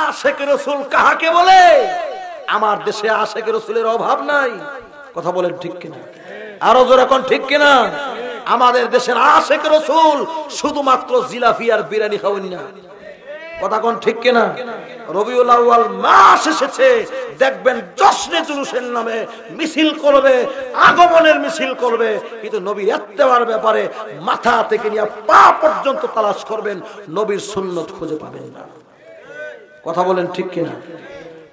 আশিকে রাসূল কাহাকে বলে? আমার দেশে আশিকে রাসূলের অভাব নাই। কথা বলেন ঠিক কিনা? আরো জোরে কোন ঠিক কিনা? আমাদের দেশের আশিকে রাসূল শুধুমাত্র জিলাপি আর বিরিয়ানি খাওয়ান না। কথা কোন ঠিক কিনা? রবিউল আউয়াল মাস এসেছে, দেখবেন জশ্নে জুলুসের নামে মিছিল করবে, আগমনের মিছিল করবে, কিন্তু নবীর ইত্তেবার ব্যাপারে মাথা থেকে নিয়ে পা পর্যন্ত তালাশ করবেন, নবীর সুন্নত খুঁজে পাবেন না। কথা বলেন ঠিক কিনা?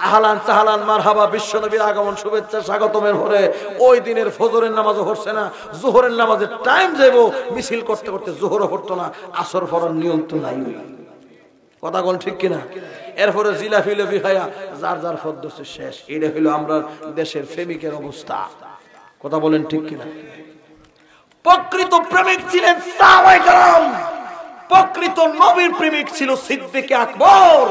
আহলান সাহলান মারহাবা, বিশ্ব নবীর আগমন শুভেচ্ছা স্বাগতমের পরে ওই দিনের ফজরের নামাজও হচ্ছে না, জোহরের নামাজের টাইম যাবো, মিছিল করতে করতে জোহরও হতো না, আসর পড়ার নিয়ম তো নাই। কথা বল ঠিক কিনা? এরপরে জিলাপি লবি খায়া যার যার ফদ্দসে শেষ। এটা হলো আমরা দেশের প্রেমিকের অবস্থা। কথা বলেন ঠিক কিনা? প্রকৃত প্রেমিক ছিলেন সাহাবায়ে কেরাম, প্রকৃত নবীর প্রেমিক ছিল সিদ্দিক আকবর।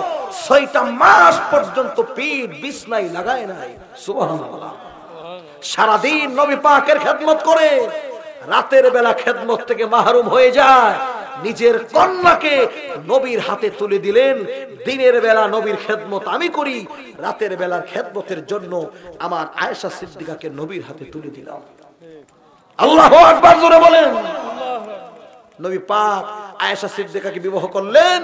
6টা মাস পর্যন্ত পিঠ বিছনায় লাগায় নাই। সুবহানাল্লাহ। সারাদিন নবী পাকের খেদমত করে, রাতের বেলা খেদমত থেকে মাহরুম হয়ে যায়, নিজের কন্যাকে নবীর হাতে তুলে দিলেন। দিনের বেলা নবীর খেদমত আমি করি, রাতের বেলার খেদমতের জন্য আমার আয়েশা সিদ্দিকাকে নবীর হাতে তুলে দিলাম। আল্লাহু আকবার জোরে বলেন। নবী পাক আয়েশা সিদ্দিকাকে বিবাহ করলেন,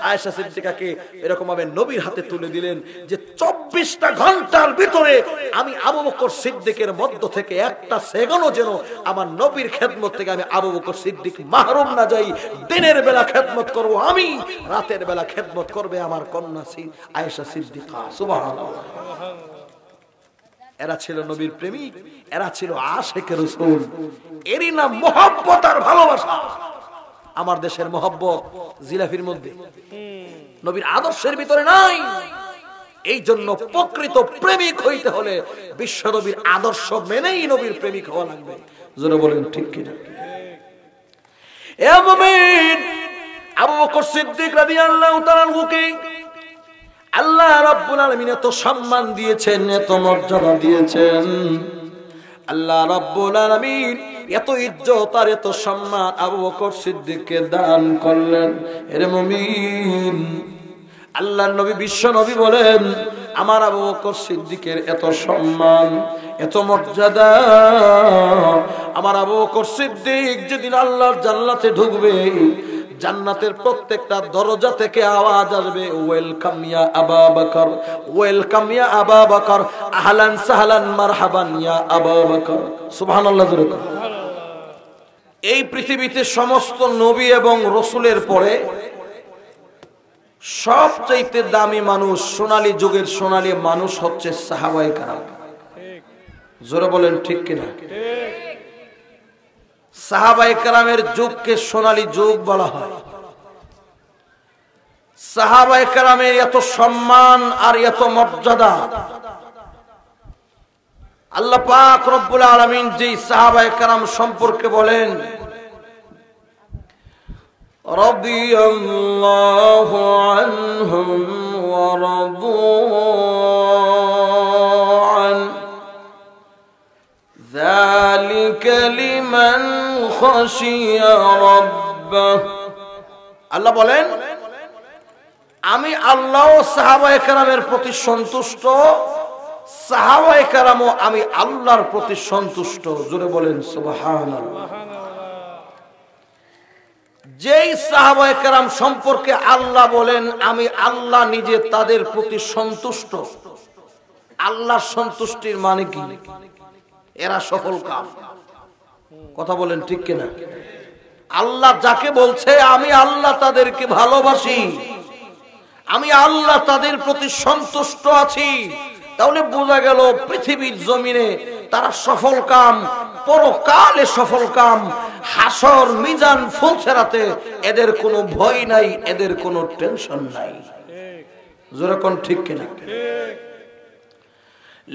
আয়েশা সিদ্দিকাকে এরকম ভাবে নবীর হাতে তুলে দিলেন যে 24টা ঘন্টার ভিতরে আমি আবু বকর সিদ্দিকের মধ্য থেকে একটা সেকেন্ডও যেন আমার নবীর খেদমত থেকে আমি আবু বকর সিদ্দিক মাহরুম না যাই। দিনের বেলা খেদমত করব আমি, রাতের বেলা খেদমত করবে আমার কন্যা আয়েশা সিদ্দিকা। সুবহানাল্লাহ। এরা ছিল নবীর প্রেমিক, এরা ছিল আশিকে রাসূল। এরই নাম মহব্বত আর ভালোবাসা। আমার দেশের মহব্বত জিলাফির মধ্যে, নবীর আদর্শের ভিতরে নাই। এই জন্য প্রকৃত প্রেমিক হইতে হলে বিশ্ব নবীর আদর্শ মেনেই নবীর প্রেমিক হওয়া লাগবে। জোরে বলেন ঠিক কিনা? এ মুমিন, আবু বকর সিদ্দিক রাদিয়াল্লাহু তাআলা আনহুকে আল্লাহ রাব্বুল আলামিন এত সম্মান দিয়েছেন, এত মর্যাদা দিয়েছেন। আল্লাহ রাব্বুল আলামিন এত ইজ্জত আর এত সম্মান আবু বকর সিদ্দিককে দান করলেন। এর মুমিন, আল্লাহর নবী বিশ্ব নবী বলেন, আমার আবু বকর সিদ্দিকের এত সম্মান, এত মর্যাদা, আমার আবু বকর সিদ্দিক যেদিন আল্লাহর জান্নাতে ঢুকবে, জান্নাতের প্রত্যেকটা দরজা থেকে আওয়াজ আসবে, ওয়েলকাম ইয়া আবু বকর, ওয়েলকাম ইয়া আবু বকর, আহলান সাহলান মারহাবান ইয়া আবু বকর। সুবহানাল্লাহ। এই পৃথিবীতে সমস্ত নবী এবং রাসূলের পরে সবচেয়ে দামি মানুষ, সোনালী যুগের সোনালী মানুষ হচ্ছে সাহাবায়ে কেরাম। জোরে বলেন ঠিক কিনা? সাহাবায়ে কেরামের যুগকে সোনালী যুগ বলা হয়। সাহাবায়ে কেরামের এত সম্মান আর এত মর্যাদা, আল্লাহ পাক রব্বুল আলামিন যে সাহাবায়ে কেরাম সম্পর্কে বলেন, রাদিয়াল্লাহু আনহুম ওয়া রাদু আন যালিকা লিমান খাশিয়া রাব্বাহ। আল্লাহ বলেন, আমি আল্লাহ সাহাবায়ে কেরামের প্রতি সন্তুষ্ট, সাহাবায়ে কেরামও আমি আল্লাহর প্রতি সন্তুষ্ট। জোরে বলেন সুবহানাল্লাহ। যেই সাহাবায়ে কেরাম সম্পর্কে আল্লাহ বলেন আমি আল্লাহ নিজে তাদের প্রতি সন্তুষ্ট, আল্লাহর সন্তুষ্টির মানে কি? এরা সফল কাম। কথা বলেন ঠিক কিনা? আল্লাহ যাকে বলছে আমি আল্লাহ তাদেরকে ভালোবাসি, আমি আল্লাহ তাদের প্রতি সন্তুষ্ট আছি, তাহলে বোঝা গেল পৃথিবীর জমিনে তারা সফল কাম, পরকালে সফল কাম, হাসর মিজান ফুলসেরাতে এদের কোনো ভয় নাই, এদের কোনো টেনশন নাই। জোরে কোন ঠিক কিনা?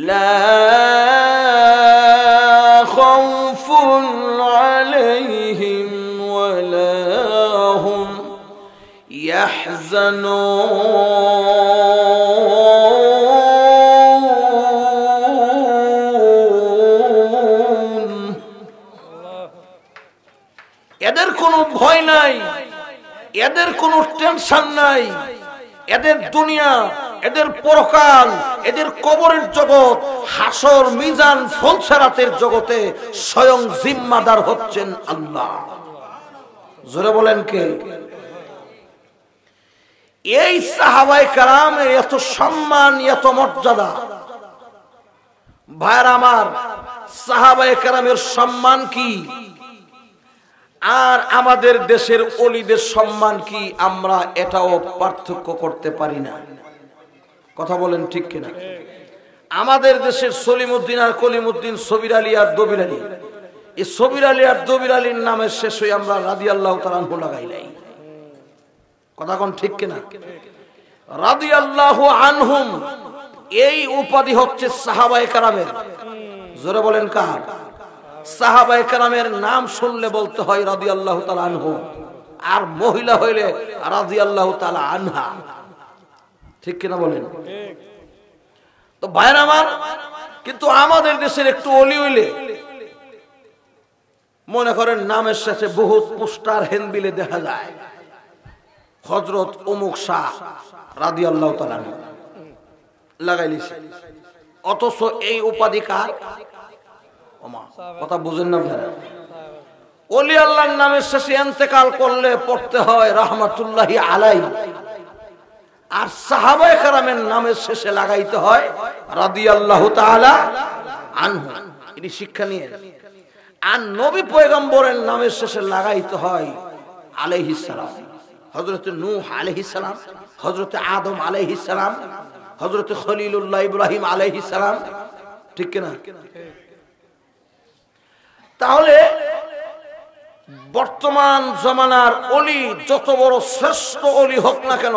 লা খাউফুন আলাইহিম ওয়ালা হুম ইয়াহজানুন। এদের কোনো ভয় নাই, এদের কোনো টেনশন নাই, এদের দুনিয়া, এদের পরকাল, এদের কবরের জগৎ, হাসর মিজান ফলসেরাতের জগতে স্বয়ং জিম্মাদার হচ্ছেন আল্লাহ। জোরে বলেন কে? এই সাহাবায়ে কেরামের এত সম্মান, এত মর্যাদা। ভাইরা আমার, সাহাবায়ে কেরামের সম্মান কি আর আমাদের দেশের ওলিদের সম্মান কি, আমরা এটাও পার্থক্য করতে পারি না। কথা বলেন ঠিক কিনা? আমাদের দেশের সলিমউদ্দিন আর কলিমউদ্দিন, সবির আলী আর দবির আলী, এই সবির আলী আর দবির আলীর নামের শেষে আমরা রাদিয়াল্লাহু তাআলা আনহু লাগাই নাই। কথা কোন ঠিক কিনা? রাদিয়াল্লাহু আনহুম এই উপাধি হচ্ছে সাহাবায়ে কেরামের। জোরে বলেন কার? সাহাবায়ে কেরামের নাম শুনলে বলতে হয় রাদিয়াল্লাহু তাআলা আনহু, আর মহিলা হইলে রাদিয়াল্লাহু তাআলা আনহা। ঠিক কিনা বলেন? তো ভাইরা আমার, কিন্তু আমাদের দেশের একটু অলি হইলে মনে করেন নামের শেষে বহুত পোস্টার হ্যান্ডবিলে দেখা যায়, হযরত অমুক শাহ রাদিয়াল্লাহু তাআলা আনহু লাগাইলিছে, অথচ এই উপাধি কার? কথা বুঝেন না ভাইরা? ওলি আল্লাহর নামের শেষে ইন্তেকাল করলে পড়তে হয় রাহমাতুল্লাহি আলাইহি, আর সাহাবায়ে কেরামের নামের শেষে লাগাইতে হয় রাদিয়াল্লাহু তাআলা আনহু। এটি শিক্ষা নিয়ে। আর নবী পয়গম্বরের নামের শেষে লাগাইতে হয় আলাইহিস সালাম। হযরত নূহ আলাইহিস সালাম, হযরত আদম আলাইহিস সালাম, হযরত খলিলুল্লাহ ইব্রাহিম আলাইহিস সালাম। ঠিক কিনা? তাহলে বর্তমান জমানার ওলি যত বড় শ্রেষ্ঠ ওলি হোক না কেন,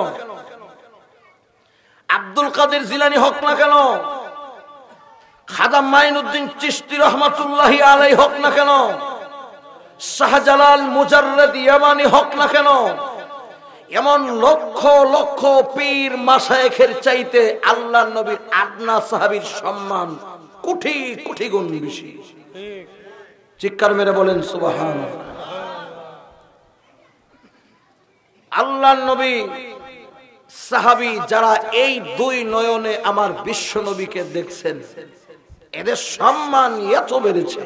আব্দুল কাদের জিলানী হোক না কেন, খাজা মাইনুদ্দিন চিশতি রহমাতুল্লাহি আলাইহি হোক না কেন, শাহজালাল মুজাররদ ইয়ামানি হোক না কেন, এমন লক্ষ লক্ষ পীর মাশায়েখের চাইতে আল্লাহর নবীর আদনা সাহাবীর সম্মান কোটি কোটি গুণ বেশি। চিৎকার মেরে বলেন সুবহানাল্লাহ। আল্লাহর নবী সাহাবী যারা এই দুই নয়নে আমার বিশ্ব নবীকে দেখছেন, এদের সম্মান এত বেড়েছে।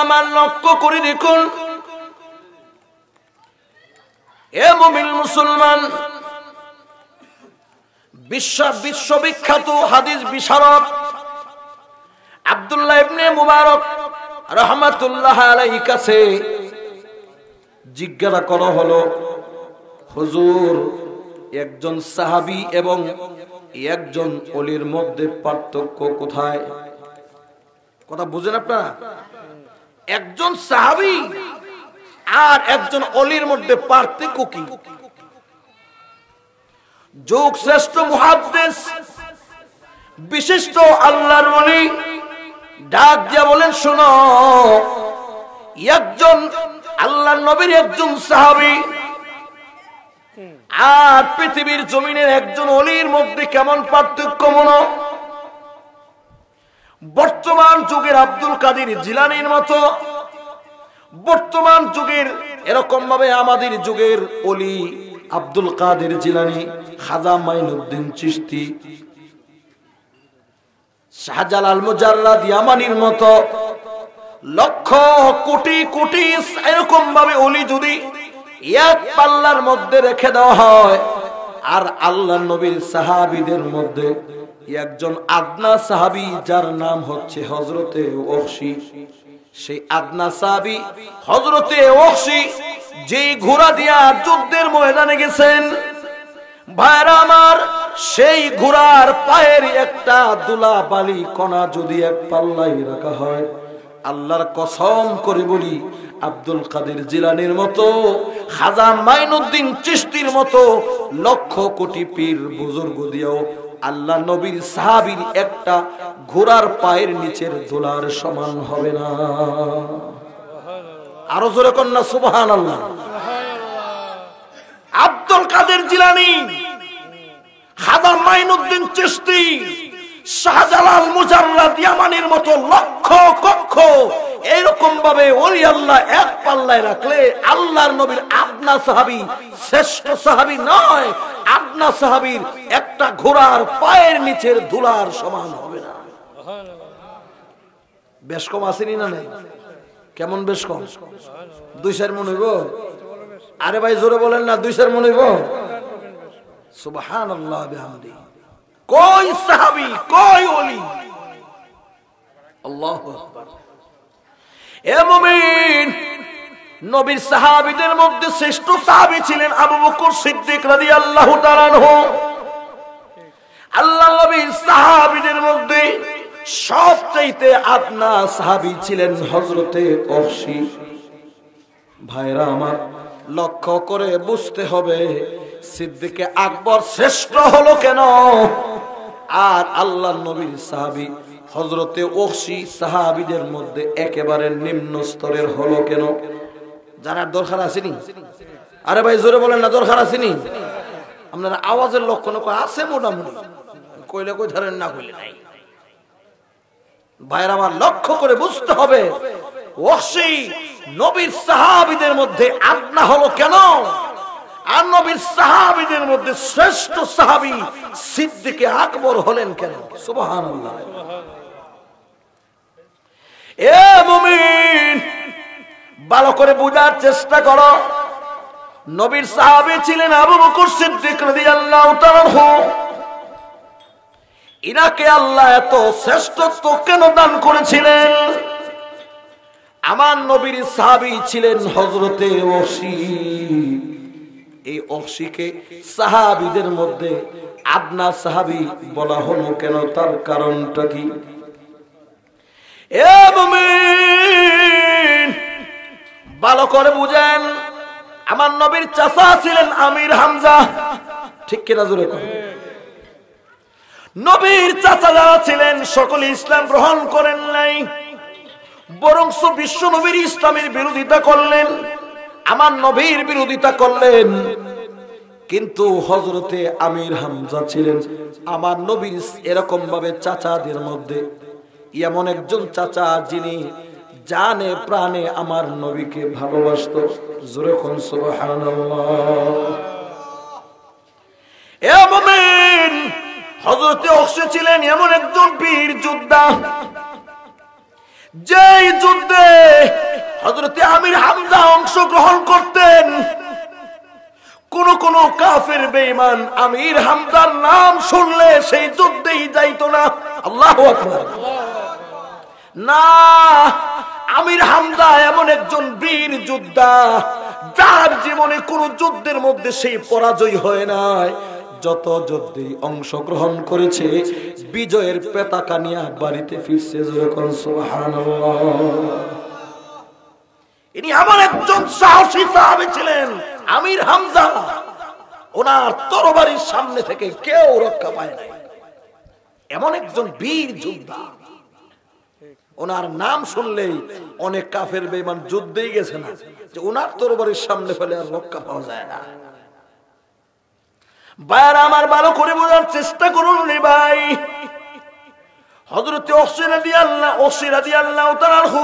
আমার লক্ষ্য করে দেখুন, এ মুমিন মুসলমান, বিশ্ববিখ্যাত হাদিস বিশারদ আব্দুল্লাহ ইবনে মুবারক রাহমাতুল্লাহ আলাইহি কাছে জিজ্ঞাসা করা হলো, হুজুর, একজন সাহাবী এবং একজন ওলির মধ্যে পার্থক্য কোথায়? কথা বুঝেন আপনারা? একজন সাহাবী আর একজন ওলির মধ্যে পার্থক্য কি? যুগ শ্রেষ্ঠ মুহাদ্দিস বিশিষ্ট আল্লাহর ওলি ডাক দিয়া বলেন, শোনো, একজন আল্লাহর নবীর একজন সাহাবী আর পৃথিবীর জমিনের একজন ওলির মধ্যে কেমন পার্থক্য মনো? বর্তমান যুগের আব্দুল কাদের জিলানীর মতো, বর্তমান যুগের এরকম ভাবে আমাদের যুগের ওলি আব্দুল কাদের জিলানী, খাজা মাইনুদ্দিন চিশতি, শাহজালাল মুজাররদ ইয়ামানির মতো লক্ষ কোটি কোটি এরকম ভাবে ওলি যদি এক পাল্লার মধ্যে রেখে দেওয়া হয়, আর আল্লাহর নবীর সাহাবীদের মধ্যে একজন আদনা সাহাবী যার নাম হচ্ছে হযরতে ওহশী, সেই আদনা সাহাবী হযরতে ওহশী যে ঘোড়া দিয়া যুদ্ধের ময়দানে গেছেন, ভাইরা আমার, সেই ঘোড়ার পায়ের একটা দুলা বালি কণা যদি এক পাল্লায় রাখা হয়, আল্লাহর কসম করে বলি, আব্দুল কাদের জিলানীর মতো, খাজা মাইনুদ্দিন চিশতির মতো লক্ষ কোটি পীর বুজুর্গ দিয়েও আল্লাহ নবীর সাহাবীর একটা ঘোড়ার পায়ের নিচের ধুলার সমান হবে না। আরো জোরে কন্যা সুবহানাল্লাহ। আব্দুল কাদের জিলানী, খাজা মাইনুদ্দিন চিশতি, শাহজালাল মুজাররদ ইয়ামানির মতো লক্ষ কক্ষ এরকম ভাবে ওলি আল্লাহ এক পাল্লায় রাখলে আল্লাহর নবীর আদনা আদনা সাহাবী শ্রেষ্ঠ সাহাবী নয়, আদনা সাহাবীর একটা ঘোড়ার পায়ের নিচের ধুলার সমান হবে না। বেশ কম আসেনি না নাই? কেমন বেশ কম? 2 সের মন হইব? আরে ভাই জোরে বলেন না, 2 সের মন হইব? সুবহানাল্লাহ বিহামদি। কই সাহাবী, কই ওলি? আল্লাহু আকবার। এ মুমিন, নবীর সাহাবীদের মধ্যে শ্রেষ্ঠ সাহাবী ছিলেন আবু বকর সিদ্দিক রাদিয়াল্লাহু তাআলা আনহু। আল্লাহর নবীর সাহাবীদের মধ্যে সবচেয়ে আদনা সাহাবী ছিলেন হযরতে ওহসী। ভাইরা আমার, লক্ষ্য করে বুঝতে হবে সিদ্দিকে আকবর শ্রেষ্ঠ হলো কেন, আর আল্লাহর নবীর সাহাবী হযরতে ওহসী সাহাবীদের মধ্যে একেবারে নিম্ন স্তরের হলো কেন? জানার দরকার আসেনি? আরে ভাই জোরে বলেন না, দরকার আসেনি? আপনার আওয়াজের লক্ষণ আছে মোটামুটি, কইলে কই ধরেন, না কইলে নাই। ভাইরা আমার, লক্ষ্য করে বুঝতে হবে ওহসী নবীর সাহাবীদের মধ্যে আদনা হলো কেন, আর নবীর সাহাবীদের মধ্যে শ্রেষ্ঠ সাহাবী সিদ্দিকে আকবর হলেন কেন? সুবহানাল্লাহ। এ মুমিন, ভালো করে বুঝার চেষ্টা করো। নবীর সাহাবী ছিলেন আবু বকর সিদ্দিক রাদিয়াল্লাহু তাআলা আনহু। ইনাকে আল্লাহ এত শ্রেষ্ঠত্ব কেন দান করেছিলেন? আমার নবীর সাহাবী ছিলেন হযরতে ওহসী। এই ওহসীকে সাহাবীদের মধ্যে আদনা সাহাবী বলা হলো কেন? তার কারণটা কি? এ মুমিন, ভালো করে বুঝেন। আমার নবীর চাচা ছিলেন আমির হামজা, ঠিক কিনা জোরে করেন? নবীর চাচা যারা ছিলেন সকলে ইসলাম গ্রহণ করেন নাই, বরং বিশ্ব নবীর ইসলামের বিরোধিতা করলেন, আমার নবীর বিরোধিতা করলেন। কিন্তু হযরতে আমির হামজা ছিলেন আমার নবীর এরকম ভাবে চাচাদের মধ্যে এমন একজন চাচা যিনি জানে প্রাণে আমার নবীকে ভালোবাসতো। জোরে কোন সুবহানাল্লাহ। এ মুমিন, হযরতে ওহসী ছিলেন এমন একজন বীর যোদ্ধা, যেই যুদ্ধে হযরতে আমির হামজা অংশগ্রহণ করতেন, কোন কাফের বেঈমান আমির হামজার নাম শুনলে সেই যুদ্ধেই যাইতো না। আল্লাহু আকবার। না, আমির হামজা এমন একজন বীর যোদ্ধা যার জীবনে কোন যুদ্ধের মধ্যে সেই পরাজয় হয় নাই। যত যুদ্ধে অংশগ্রহণ করেছে বিজয়ের পতাকা নিয়ে বাড়িতে ফিরছে। যখন সুবহানাল্লাহ। ইনি এমন একজন সাহসী সাহাবী ছিলেন আমির হামজা, ওনার তরবারির সামনে থেকে কেউ রক্ষা পায় না। এমন একজন বীর যোদ্ধা, ওনার নাম শুনলেই অনেক কাফের বেঈমান যুদ্ধেই গেছে না, যে ওনার তরবারির সামনে ফেলে আর রক্ষা পাওয়া যায় না। ভাইরা আমার, ভালো করে বোঝার চেষ্টা করুন রে ভাই। হযরতে ওহসী রাদিয়াল্লাহু তাআলা আনহু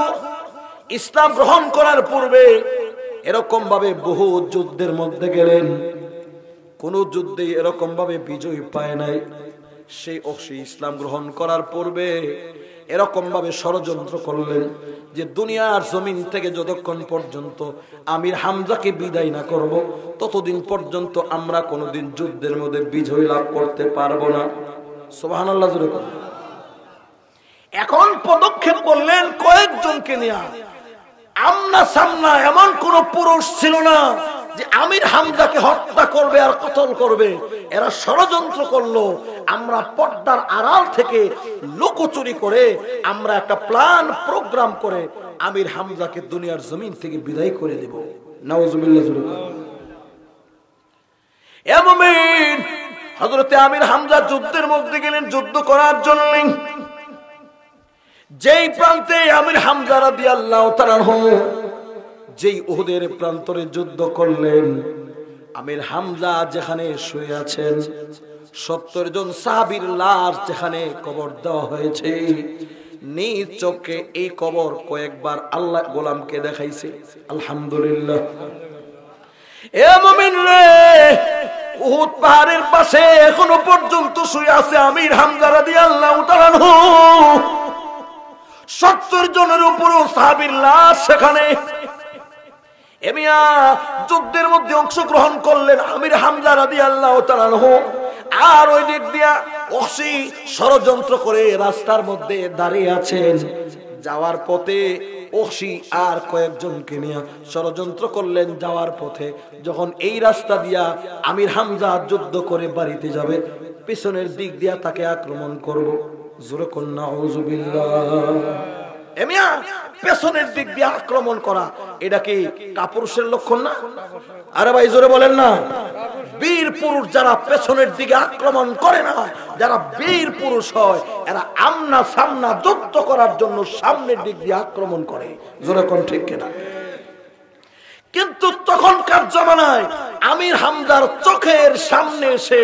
ইসলাম গ্রহণ করার পূর্বে এরকম ভাবে বহু যুদ্ধের মধ্যে গেলেন, কোন যুদ্ধে এরকম ভাবে বিজয় পায় নাই। সেই ওহসী ইসলাম গ্রহণ করার পূর্বে এরকম ভাবে ষড়যন্ত্র করলেন যে দুনিয়ার জমিন থেকে যতক্ষণ পর্যন্ত আমির হামজাকে বিদায় না করব, ততদিন পর্যন্ত আমরা কোনোদিন যুদ্ধের মধ্যে বিজয় লাভ করতে পারবো না। সুবহানাল্লাহ। এখন পদক্ষেপ করলেন কয়েকজনকে নিয়ে। আমনা সামনা এমন কোন পুরুষ ছিল না যে আমির হামজাকে হত্যা করবে আর কতল করবে। এরা ষড়যন্ত্র করলো, আমরা পর্দার আড়াল থেকে লুকোচুরি করে আমরা একটা প্ল্যান প্রোগ্রাম করে আমির হামজাকে দুনিয়ার জমিন থেকে বিদায় করে দেব। নাউজুবিল্লাহ। এ মুমিন, হযরতে আমির হামজা যুদ্ধের মধ্যে গেলেন যুদ্ধ করার জন্য। যেই প্রান্তে আমির হামজা রাদিয়াল্লাহু তাআলা আনহু যেই উহুদের প্রান্তরে যুদ্ধ করলেন, আমির হামজা যেখানে শুয়ে আছেন, 70 জন সাহাবীর লাশ যেখানে কবর দেওয়া হয়েছে, নিজ চোখে এই কবর কয়েকবার আল্লাহ গোলামকে দেখাইছে। আলহামদুলিল্লাহ। এ মুমিন রে, উহুদ পাহাড়ের পাশে এখনো পর্যন্ত শুয়ে আছে আমির হামজা রাদিয়াল্লাহু তাআলা আনহু। 70 জনের উপরও সাহাবীর লাশ সেখানে। এমিয়া যুদ্ধের মধ্যে অংশগ্রহণ করলেন আমির হামজা রাদিয়াল্লাহু তাআলা আনহু। আর ওই দিক দিয়া ওহসি ষড়যন্ত্র করে রাস্তার মধ্যে দাঁড়িয়ে আছেন। যাওয়ার পথে ওহসি আর কয়েকজনকে নিয়ে ষড়যন্ত্র করলেন যাওয়ার পথে, যখন এই রাস্তা দিয়া আমির হামজা যুদ্ধ করে বাড়িতে যাবে, পিছনের দিক দিয়া তাকে আক্রমণ করব। জোরে কোন নাউযুবিল্লাহ। এমিয়া পেছনের দিক দিয়ে আক্রমণ করা, এটা কি কাপুরুষের লক্ষণ না? আরে ভাই জোরে বলেন না। বীর পুরুষ যারা পেছনের দিকে আক্রমণ করে না, যারা বীর পুরুষ হয়, এরা আমনা সামনা যুদ্ধ করার জন্য সামনের দিক দিয়ে আক্রমণ করে। জোরে কোন ঠিক কিনা? কিন্তু তখনকার জমানায় আমির হামজার চোখের সামনে এসে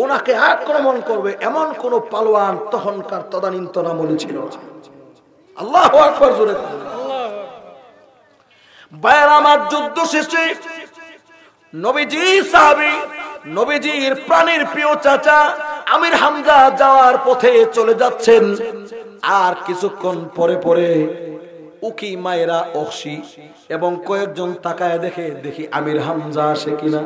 ওনাকে আক্রমণ করবে এমন কোন পালোয়ান তখনকার তদানীন্তন আমলে ছিল না। আল্লাহু আকবার জোরে। ভাইয়ের আমার, যুদ্ধ শেষে নবীজি সাহাবী, নবীজির প্রাণের প্রিয় চাচা আমির হামজা যাওয়ার পথে চলে যাচ্ছেন। আর কিছুক্ষণ পরে পরে উকি মায়েরা ওহসি এবং কয়েকজন তাকায় দেখি আমির হামজা আসে কিনা।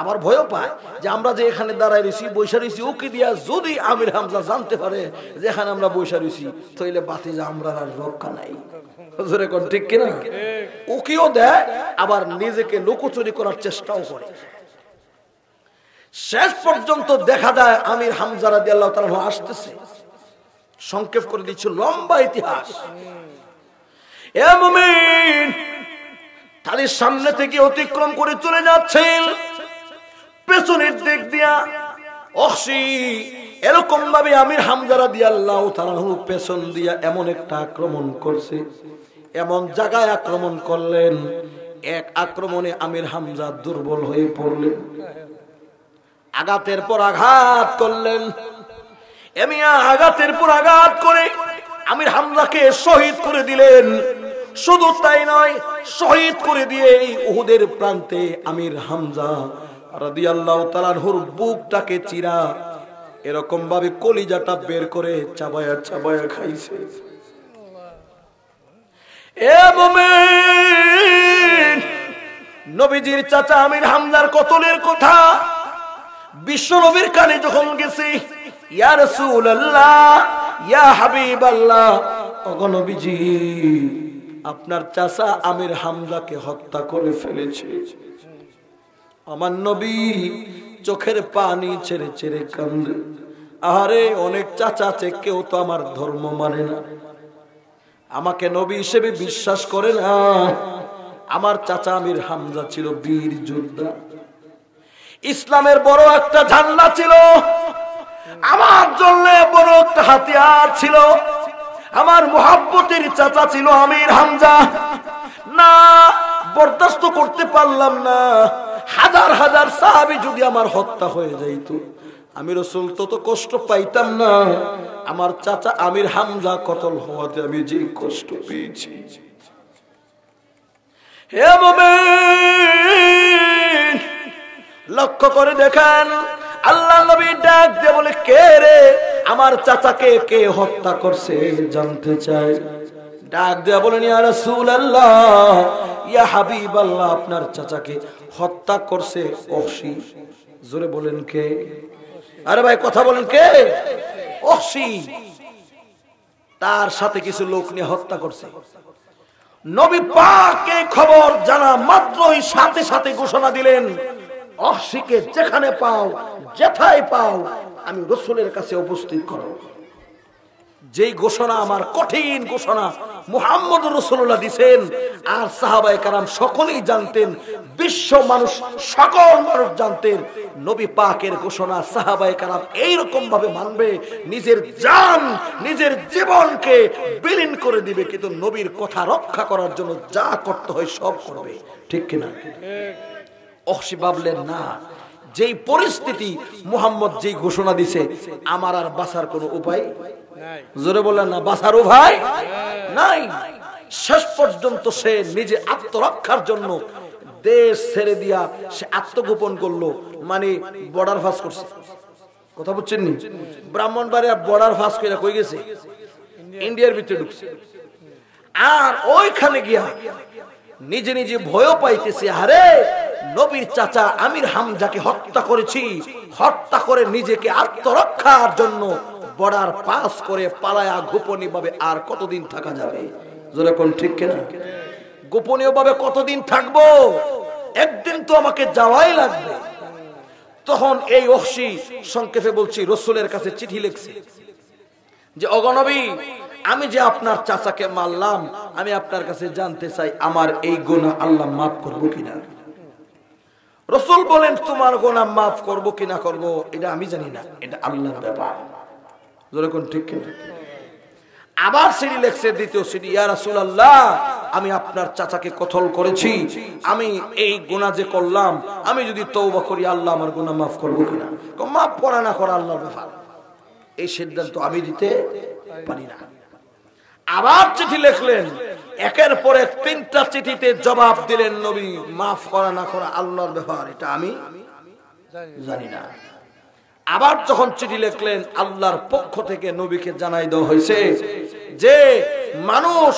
আমার ভয়ও পায় যে আমরা যে এখানে দাঁড়ায় রয়েছি, বৈশা রয়েছি, উকি দিয়া যদি আমির হামজা জানতে পারে যে এখানে আমরা বৈশা রয়েছি, তাইলে বাতিজা আমরা আর রক্ষা নাই। ঠিক কিনা? উকিও দেয়, আবার নিজেকে লুকোচুরি করার চেষ্টাও করে। শেষ পর্যন্ত দেখা যায় আমির হামজা রাদিয়াল্লাহু তাআলা আসতেছে। সংক্ষেপ করে দিচ্ছি, লম্বা ইতিহাস। এ মুমিন, তাদের সামনে থেকে অতিক্রম করে চলে যাচ্ছেন। পেছনের দিক দিয়া ওহসি এরকম ভাবে আমির হামজা রাদিয়াল্লাহু তাআলা পেছন দিয়া এমন একটা আক্রমণ করছে, এমন জায়গায় আক্রমণ করলেন, এক আক্রমণে আমির হামজা দুর্বল হয়ে পড়লেন। আঘাতের পর আঘাত করলেন। এমিয়া আঘাতের পর আঘাত করে আমির হামজাকে শহীদ করে দিলেন। শুধু তাই নয়, শহীদ করে দিয়ে উহুদের প্রান্তে আমির হামজা রাদিয়াল্লাহু তাআলা আনহুর বুকটাকে চিরা এরকম ভাবে কলিজাটা বের করে চাবায়া চাবায়া খাইছে। এ মুমিন, নবীজির চাচা আমির হামজার কতলের কথা বিশ্ব নবীর কানে যখন গেছে, ইয়া রাসূলুল্লাহ, ইয়া হাবিবাল্লাহ, ওগো নবীজি, আপনার চাচা আমির হামজাকে হত্যা করে ফেলেছে। আমার নবী চোখের পানি ছেড়ে ছেড়ে কান্দে। আরে অনেক চাচা আছে, কেউ তো আমার ধর্ম মানে না, আমাকে নবী হিসেবে বিশ্বাস করে না। আমার চাচা আমির হামজা ছিল বীর যোদ্ধা, ইসলামের বড় একটা ঝান্ডা ছিল, আমার জন্য বড় একটা হাতিয়ার ছিল। আমার মুহাব্বতের চাচা ছিল আমির হামজা। না, বরদাস্ত করতে পারলাম না। হাজার হাজার সাহাবী যদি আমার হত্যা হয়ে যাইত, আমি রাসূল তত কষ্ট পাইতাম না। আমার চাচা আমির হামজা কতল হওয়াতে আমি যে কষ্ট পেয়েছি। হে মুমিন, লক্ষ্য করে দেখেন, আল্লাহ নবী ডাক দিয়ে বলে, কে রে? আমার চাচাকে কে হত্যা করছে জানতে চাই। ডাক দিয়ে বলেন, ইয়া রাসূলুল্লাহ, ইয়া হাবিবাল্লাহ, আপনার চাচাকে হত্যা করছে ওহসি। জোরে বলেন কে? আরে ভাই কথা বলেন, কে? ওহসি। তার সাথে কিছু লোক নিয়ে হত্যা করছে। নবী পাককে খবর জানা মাত্রই সাথে সাথে ঘোষণা দিলেন, ওহসিকে যেখানে পাও, যেথায় পাও, আমি রাসূলের কাছে উপস্থিত করো। যেই ঘোষণা, আমার কঠিন ঘোষণা মুহাম্মদ রাসূলুল্লাহ দিবেন, আর সাহাবায়ে কেরাম সকলেই জানতেন, বিশ্ব মানুষ, সকল মানুষ জানতেন, নবী পাকের ঘোষণা সাহাবায়ে কেরাম এইরকম ভাবে মানবে, নিজের জান, নিজের জীবনকে বিলীন করে দিবে, কিন্তু নবীর কথা রক্ষা করার জন্য যা করতে হয় সব করবে। ঠিক কিনা? ওহসি ভাবলেন, না, যেই পরিস্থিতি, মুহাম্মদ যেই ঘোষণা দিছে, আমার আর বাঁচার কোনো উপায় নাই। জোরে বললেন না, বাঁচার উপায় নাই। শেষ পর্যন্ত সে নিজে আত্মরক্ষার জন্য দেশ ছেড়ে দিয়া সে আত্মগোপন করলো, মানে বর্ডার ফাঁস করছে। কথা বুঝছেন নি? ব্রাহ্মণবাড়িয়া বর্ডার ফাঁস করে কই গেছে? ইন্ডিয়ার ভিতরে ঢুকছে। আর ওইখানে গিয়া নিজে নিজে ভয় পাইতেছে, আরে নবীর চাচা আমির হামজাকে হত্যা করেছি, হত্যা করে নিজেকে আত্মরক্ষার জন্য বর্ডার পাস করে পালায়া গোপনীয় ভাবে আর কতদিন থাকা যাবে? জোরে কোন ঠিক কিনা? গোপনীয় ভাবে কতদিন থাকবো? একদিন তো আমাকে যাওয়াই লাগবে। তখন এই ওহশী, সংক্ষেপে বলছি, রসুলের কাছে চিঠি লিখছে যে অগনবী, আমি যে আপনার চাচাকে মারলাম, আমি আপনার কাছে জানতে চাই আমার এই গুনাহ আল্লাহ মাফ করবো কিনা। রসুল বলেন, তোমার গুনাহ মাফ করবো কিনা করবো এটা আমি জানি না, এটা আল্লাহর ব্যাপার। যেরকম ঠিক কিনা? আবার সিডি লেখছে, দ্বিতীয় সিডি, ইয়া রাসূলুল্লাহ, আমি আপনার চাচাকে কতল করেছি, আমি এই গুনাহ যে করলাম, আমি যদি তওবা করি আল্লাহ আমার গুনাহ মাফ করবো কিনা। মাফ করা না করা আল্লাহর ব্যাপার, এই সিদ্ধান্ত আমি দিতে পারি না। আবার চিঠি লিখলেন, একের পর এক 3টা চিঠিতে জবাব দিলেন নবী, মাফ করা না করা আল্লাহর ব্যাপার, এটা আমি জানি না। আবার যখন চিঠি লিখলেন, আল্লাহর পক্ষ থেকে নবীকে জানাই দেওয়া হয়েছে যে মানুষ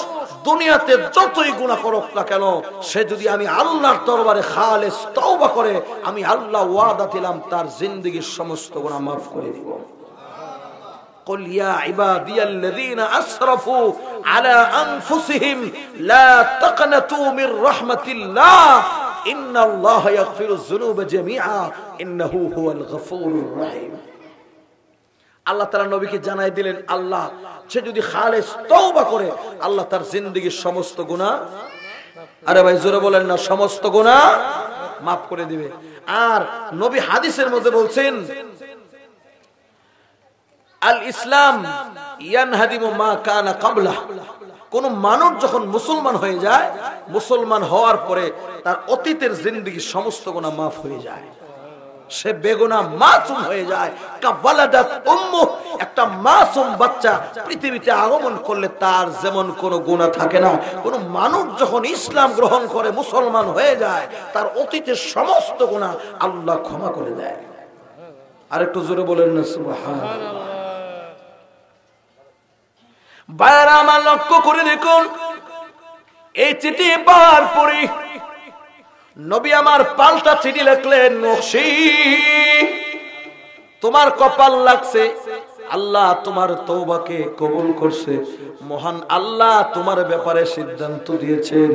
দুনিয়াতে যতই গুনাহ করুক না কেন, সে যদি আমি আল্লাহর দরবারে খালেস তওবা করে, আমি আল্লাহ ওয়াদা দিলাম তার জিন্দেগীর সমস্ত গুনাহ মাফ করে দিব। قل يا عبادي الذين أسرفوا على أنفسهم لا تقنطوا من رحمة الله إن الله يغفر الذنوب جميعا إنه هو الغفور الرحيم। আল্লাহ তাআলা নবীকে জানাই দিলেন, আল্লাহ সে যদি খালেস তওবা করে আল্লাহ তার জিন্দেগীর সমস্ত গুনাহ, আরে ভাই জোরে বলেন না, সমস্ত গুনাহ মাফ করে দিবে। আর নবী হাদিসের মধ্যে বলছেন, আল ইসলাম ইয়ানহাদিমু মা কানা ক্বাবলা, কোন মানুষ যখন মুসলমান হয়ে যায়, মুসলমান হওয়ার পরে তার অতীতের জিন্দেগীর সমস্ত গুনাহ মাফ হয়ে যায়, সে বেগুনাহ মাসুম হয়ে যায়। কাওয়ালাদাত উম্মু, একটা মাসুম বাচ্চা পৃথিবীতে আগমন করলে তার যেমন কোনো গুনাহ থাকে না, কোন মানুষ যখন ইসলাম গ্রহণ করে মুসলমান হয়ে যায়, তার অতীতের সমস্ত গুনাহ আল্লাহ ক্ষমা করে দেয়। আরেকটু জোরে বলেন না সুবহানাল্লাহ। বাইরে আমার লক্ষ্য করে দেখুন, এই চিঠি পাওয়ার পরে নবী আমার পাল্টা চিঠি লিখলেন, ওহশী তোমার কপাল লাগছে, আল্লাহ তোমার তওবাকে কবুল করছে, মহান আল্লাহ তোমার ব্যাপারে সিদ্ধান্ত দিয়েছেন,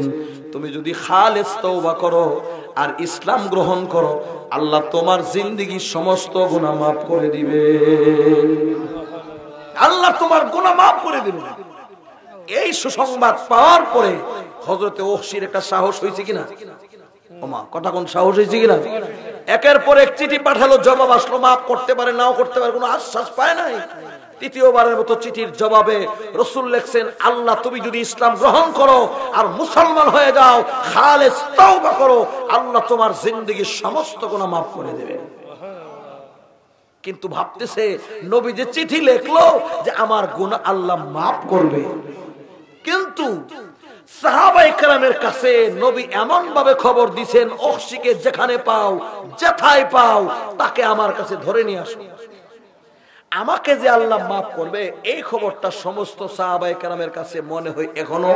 তুমি যদি খালেস তওবা করো আর ইসলাম গ্রহণ করো, আল্লাহ তোমার জিন্দেগীর সমস্ত গুনাহ মাফ করে দিবে। আল্লাহ তোমার গুনাহ মাফ করে দিবেন। এই সুসংবাদ পাওয়ার পরে হযরতে ওহশীর একটা সাহস হয়েছে কিনা? ওমা কথা কোন সাহস হয়েছে কিনা? একের পর এক চিঠি পাঠালো, জবাব আসলো, মাফ করতে পারে নাও করতে পারে, কোনো আশ্বাস পায় নাই। তৃতীয়বারের মতো চিঠির জবাবে রাসূল লিখছেন, আল্লাহ তুমি যদি ইসলাম গ্রহণ করো আর মুসলমান হয়ে যাও, খালেস তওবা করো, আল্লাহ তোমার জিন্দেগীর সমস্ত গুনাহ মাফ করে দেবেন। কিন্তু ভাবতেছে নবী যে চিঠি লিখলো যে আমার গুনাহ আল্লাহ মাফ করবে, কিন্তু সাহাবায়ে কেরামের কাছে নবী এমন ভাবে খবর দিবেন, ওহশীকে যেখানে পাও, যেথায় পাও, তাকে আমার কাছে ধরে নিয়ে আসো, আমাকে যে আল্লাহ মাফ করবে এই খবরটা সমস্ত সাহাবায়ে কেরামের কাছে মনে হয় এখনো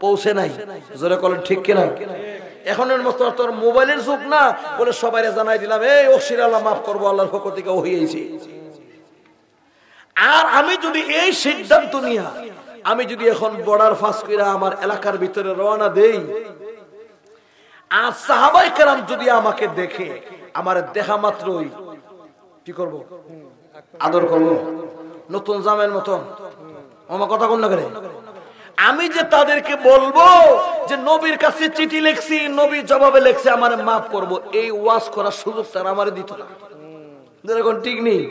পৌঁছে নাই। জোরে বলেন ঠিক কিনা? এখনের মতো তোর মোবাইলের যুগ না, বলে সবাইরে জানাই দিলাম, এই ওহশীর আল্লাহ মাফ করবো, আল্লাহর পক্ষ থেকে ওহী আইছে। আর আমি যদি এই সিদ্ধান্ত নিয়া আমি যদি এখন বর্ডার পাস কইরা আমার এলাকার ভিতরে রওনা দেই, আর সাহাবায়ে কেরাম যদি আমাকে দেখে, আমার দেখা মাত্রই কি করব? আদর করব, নতুন জামের মতন। আমার কথা কোন না করে, আমি যে তাদেরকে বলবো যে নবীর কাছে চিঠি লিখছি, নবী জবাবে লিখছে আমার মাফ করব, এই ওয়াজ করার সুযোগ তারা আমারে দিত না। এরকম ঠিক নেই।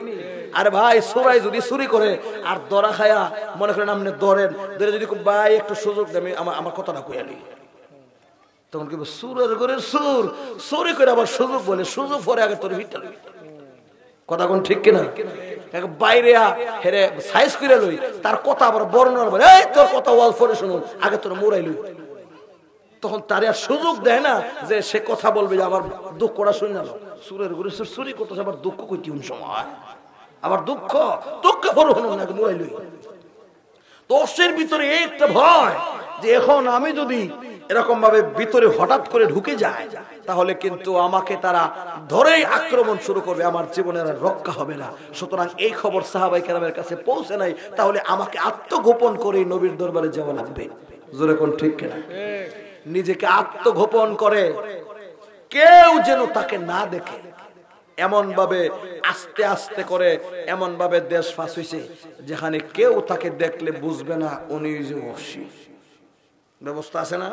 আরে ভাই, চোরাই যদি চুরি করে আর ধরা খায়া মনে করেন আপনি ধরেন, ধরে যদি ভাই একটু সুযোগ দেবে আমার কথাটা কইয়ালি, তখন কি সুরের ঘরের সুর চুরি করে আবার সুযোগ বলে, সুযোগ পরে আগে তোর ভিতর কথা কোন ঠিক কিনা? বাইরে হেরে সাইজ করে লই, তার কথা আবার বর্ণনা বলে, এই তোর কথা ওয়াজ পরে শুনুন, আগে তোর মোড়াই লই, তখন তারে আর সুযোগ দেয় না যে সে কথা বলবে যে আবার দুঃখটা শুনে না সুরের ঘুরে চুরি করতেছে আবার দুঃখ কই কোন সময় আবার দুঃখ বড় হলো না মোবাইল দশের ভিতরে একটা ভয় যে এখন আমি যদি এরকম ভাবে ভিতরে হঠাৎ করে ঢুকে যায় তাহলে কিন্তু আমাকে তারা ধরেই আক্রমণ শুরু করবে, আমার জীবনের আর রক্ষা হবে না। সুতরাং এই খবর সাহাবায়ে কেরামের কাছে পৌঁছে নাই, তাহলে আমাকে আত্মগোপন করে নবীর দরবারে যাওয়া লাগবে। জোরে কোন ঠিক কিনা? নিজেকে আত্মগোপন করে কেউ যেন তাকে না দেখে এমন ভাবে আস্তে আস্তে করে এমন ভাবে দেশ ফাঁস হইছে যেখানে কেউ তাকে দেখলে বুঝবে না উনি যে ওহশী। ব্যবস্থা আছে না?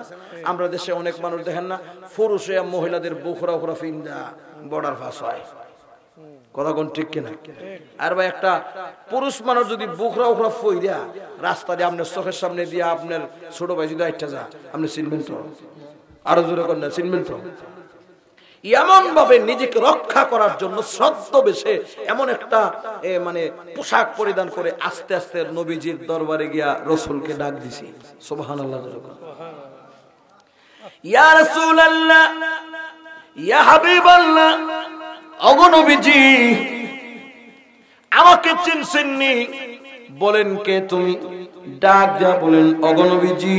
আমরা দেশে অনেক মানুষ দেখেন না, পুরুষে মহিলাদের বুকরা উখরা ফিন্দা বর্ডার ফাঁস হয়, কথা কোন ঠিক কিনা? আর ভাই একটা পুরুষ মানুষ যদি বুকরা উখরা ফইরা রাস্তা দিয়ে আপনার চোখের সামনে দিয়ে আপনার ছোট ভাই যদি আইটা যা, আপনি চিনবেন তো? আরো জোরে করেন না, চিনবেন তো? এমন ভাবে নিজেকে রক্ষা করার জন্য ছদ্মবেশে এমন একটা মানে পোশাক পরিধান করে আস্তে আস্তে নবীজির দরবারে গিয়া রাসূলকে ডাক দিছি। সুবহানাল্লাহ। ইয়া রাসূলুল্লাহ, ইয়া হাবিবাল্লাহ, ওগো নবীজি আমাকে চিনছেননি? বলেন কে তুমি? ডাক দিয়া বলেন ওগো নবীজি।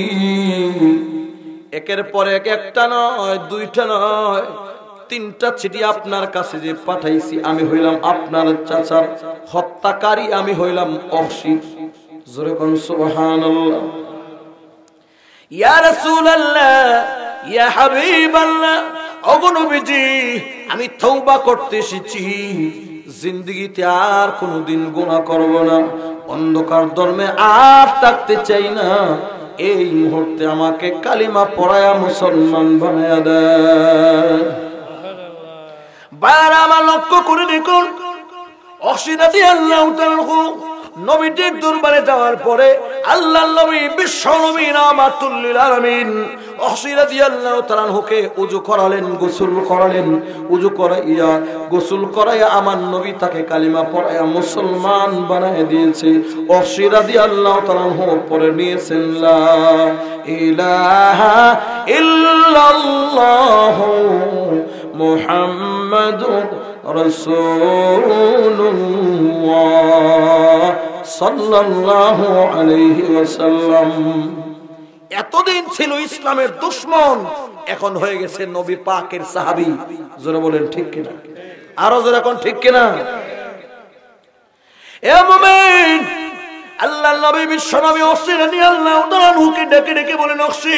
একের পর এক, একটা নয়, দুইটা নয়, তিনটা চিঠি আপনার কাছে যে পাঠাইছি, আমি হইলাম আপনার চাচার হত্যাকারী, আমি হইলাম ওহশী। জোরে কোন সুবহানাল্লাহ। ইয়া রাসূলুল্লাহ, ইয়া হাবিবাল্লাহ, ওগো নবীজি আমি তওবা করতে এসেছি, জিন্দেগিতে আর কোনদিন গুনাহ করব না, অন্ধকার ধর্মে আর থাকতে চাই না, এই মুহূর্তে আমাকে কালিমা পড়ায়া মুসলমান বানায়া দেন। বাইরে আমার লক্ষ্য করে দেখুন, ওহশী রাদিয়াল্লাহু তাআলা নবীজির দরবারে যাওয়ার পরে আল্লাহর নবী বিশ্ব নবী রাহমাতুল লিল আলামিন ওহশী রাদিয়াল্লাহু তাআলা হুকে ওযু করালেন, গোসল করালেন। ওযু করাইয়া গোসল করাইয়া আমার নবী তাকে কালিমা পড়ায়া মুসলমান বানায় দিয়েছে। ওহশী রাদিয়াল্লাহু তাআলা পরে নিয়েছেন লা ইলাহা ইল্লাল্লাহ মুহাম্মাদুর রাসূলুল্লাহ সাল্লাল্লাহু আলাইহি ওয়াসাল্লাম। এতদিন ছিল ইসলামের দুশমন, এখন হয়ে গেছে নবী পাকের সাহাবী। জোরে বলেন ঠিক কিনা? আরো জোরে কোন ঠিক কিনা? এ মুমিন, আল্লাহর নবী বিশ্ব নবী ওহশী রাদিয়াল্লাহু তাআলা হুকে ডেকে ডেকে বলেন, ওহশী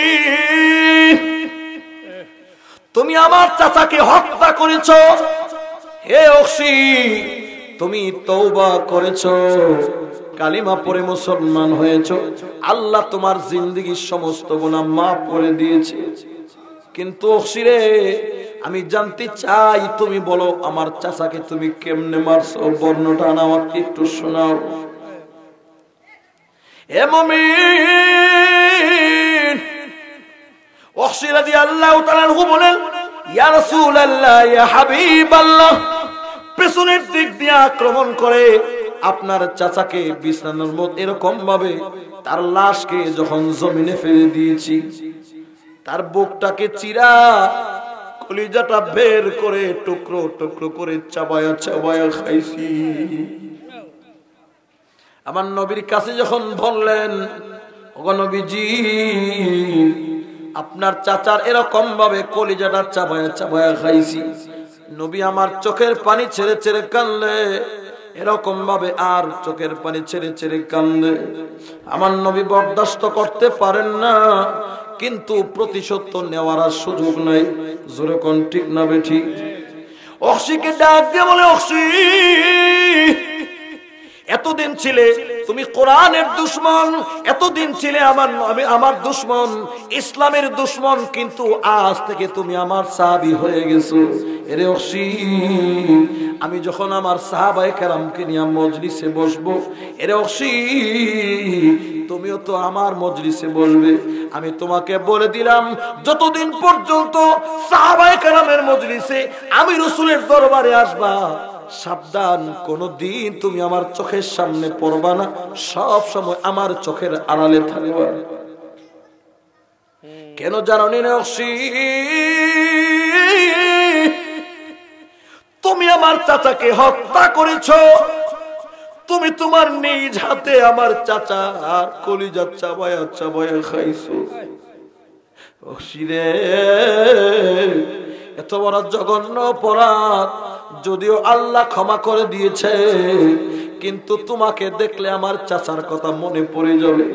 তুমি আমার চাচাকে হত্যা করেছো। হে ওহশী তুমি তওবা করেছো, কালিমা পড়ে মুসলমান হয়েছো, আল্লাহ তোমার জিন্দেগীর সমস্ত গুনাহ মাফ করে দিয়েছে। কিন্তু ওহশী রে, আমি জানতে চাই তুমি বলো আমার চাচাকে তুমি কেমনে মারছো, বর্ণটা আমাকে একটু শোনাও। হে মুমিন, ওহশী রাদিয়াল্লাহু তাআলা বলেন, ইয়া রাসূলুল্লাহ, ইয়া হাবিবাল্লাহ, পেছনের দিক দিয়ে আক্রমণ করে আপনার চাচাকে বিছানার মধ্যে এরকম ভাবে তার লাশকে যখন জমিনে ফেলে দিয়েছি, তার বুকটাকে চিরা কলিজাটা বের করে টুকরো টুকরো করে চাবায়া চাবায়া খাইছি। আমার নবীর কাছে যখন বললেন, ওগো নবীজি আপনার চাচার এরকম ভাবে কলিজাটা চাবায়া চাবায়া খাইছি, নবী আমার চোখের পানি ছেড়ে ছেড়ে কাঁদলে, এরকম ভাবে আর চোখের পানি ছেড়ে ছেড়ে কাঁদলে। আমার নবী বরদাস্ত করতে পারেন না, কিন্তু প্রতিশোধ তো নেওয়ার সুযোগ নাই। জোরে কোন ঠিক না বেঠি? ওহশীকে ডাক দিয়ে বলে, ওহশী এতদিন ছিলে তুমি কোরআনের দুশমন, এতদিন ছিলে আমার দুশমন, ইসলামের দুশমন, কিন্তু আজ থেকে তুমি আমার সাহাবী হয়ে গেছো। এরে ওহশী, আমি যখন আমার সাহাবায়ে কেরামকে নিয়ে মজলিসে বসবো, এরে ওহশী তুমিও তো আমার মজলিসে বসবে। আমি তোমাকে বলে দিলাম, যতদিন পর্যন্ত সাহাবায়ে কেরামের মজলিসে আমি রাসূলের দরবারে আসবা, সাবধান, কোনদিন তুমি আমার চোখের সামনে পড়বা না, সব সময় আমার চোখের আড়ালে থাকবা। কেন জানো নি নকশি, তুমি আমার চাচাকে হত্যা করেছো, তুমি তোমার নিজ হাতে আমার চাচা আর কলিজা চাবায়া চাবায়া খাইছো। নকশিরে, এত বড় জঘন্য অপরাধ যদিও আল্লাহ ক্ষমা করে দিয়েছে, কিন্তু তোমাকে দেখলে আমার চাচার কথা মনে পড়ে যাবে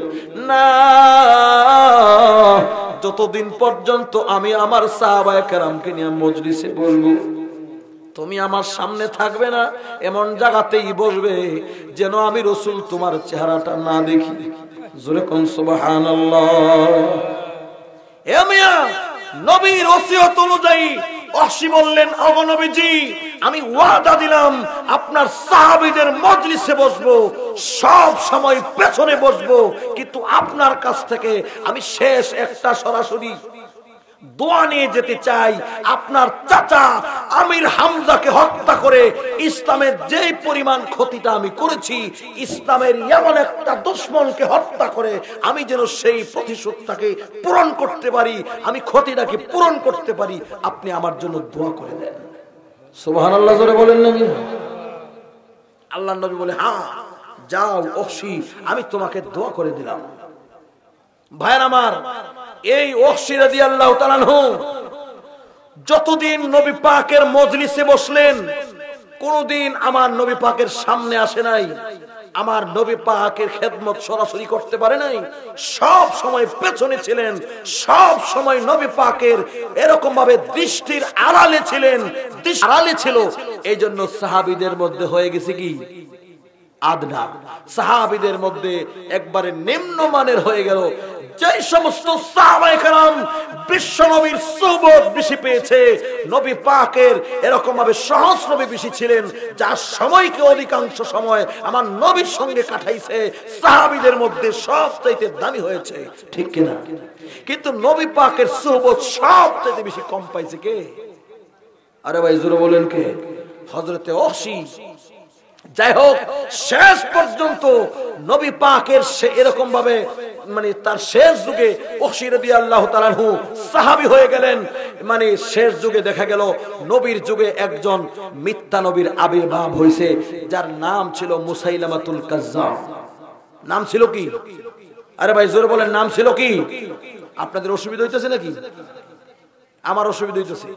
না। যতদিন পর্যন্ত আমি আমার সাহাবায়ে কেরামকে নিয়ে মজলিসে বলবো, তুমি আমার সামনে থাকবে না, এমন জায়গাতেই বসবে যেন আমি রাসূল তোমার চেহারাটা না দেখি। জোরে কোন সুবহানাল্লাহ। এ মিয়া, নবীর ওসিয়ত অনুযায়ী ওহশী বললেন, ওগো নবীজি, আমি ওয়াদা দিলাম আপনার সাহাবীদের মজলিসে বসবো, সব সময় পেছনে বসবো, কিন্তু আপনার কাছ থেকে আমি শেষ একটা সরাসরি দোয়া নিয়ে যেতে চাই। আপনার চাচা আমির হামজাকে হত্যা করে ইসলামের যে পরিমাণ ক্ষতিটা আমি করেছি, ইসলামের এমন একটা দুশমনকে হত্যা করে আমি যেন সেই প্রতিশোধটাকে পূরণ করতে পারি, আমি ক্ষতিটাকে পূরণ করতে পারি, আপনি আমার জন্য দোয়া করে দেন। সুবহানাল্লাহ জোরে বলেন নবী। আল্লাহর নবী বলে, হ্যাঁ যাও ওহশী, আমি তোমাকে দোয়া করে দিলাম। ভাইয়ের আমার, এই ওহশী রাদিয়াল্লাহু তাআলা আনহু যতদিন নবী পাকের মজলিসে বসলেন, কোনদিন আমার নবী পাকের সামনে আসে নাই, আমার নবী পাকের খেদমত সরাসরি করতে পারে নাই, সব সময় পেছনে ছিলেন, সব সময় নবী পাকের এরকম ভাবে দৃষ্টির আড়ালে ছিলেন, আড়ালে ছিল। এই জন্য সাহাবীদের মধ্যে হয়ে গেছে কি আদনা, সাহাবীদের মধ্যে একবারে নিম্নমানের হয়ে গেল। যে সমস্ত সাহাবায়ে কেরাম বিশ্ব নবীর সুবত বেশি পেয়েছে, নবী পাকের এরকম ভাবে সহজ নবী বেশি ছিলেন, যার সময়কে অধিকাংশ সময় আমার নবীর সঙ্গে কাটাইছে, সাহাবীদের মধ্যে সবচাইতে দামি হয়েছে, ঠিক কিনা? কিন্তু নবী পাকের সুবত সবচাইতে বেশি কম পাইছে কে? আরে ভাই জোরে বলেন কে? হযরতে ওহশী। যাই হোক, শেষ পর্যন্ত নবী পাকের এরকম ভাবে মানে তার শেষ যুগে ওহশী রাদিয়াল্লাহু তাআলা আনহু সাহাবী হয়ে গেলেন। মানে শেষ যুগে দেখা গেল নবীর যুগে একজন মিথ্যা নবীর আবির্ভাব হয়েছে, যার নাম ছিল মুসাইলামাতুল কাজ্জাব। নাম ছিল কি? আরে ভাই জোরে বলেন, নাম ছিল কি? আপনাদের অসুবিধা হইতেছে নাকি? আমার অসুবিধা হইতেছে,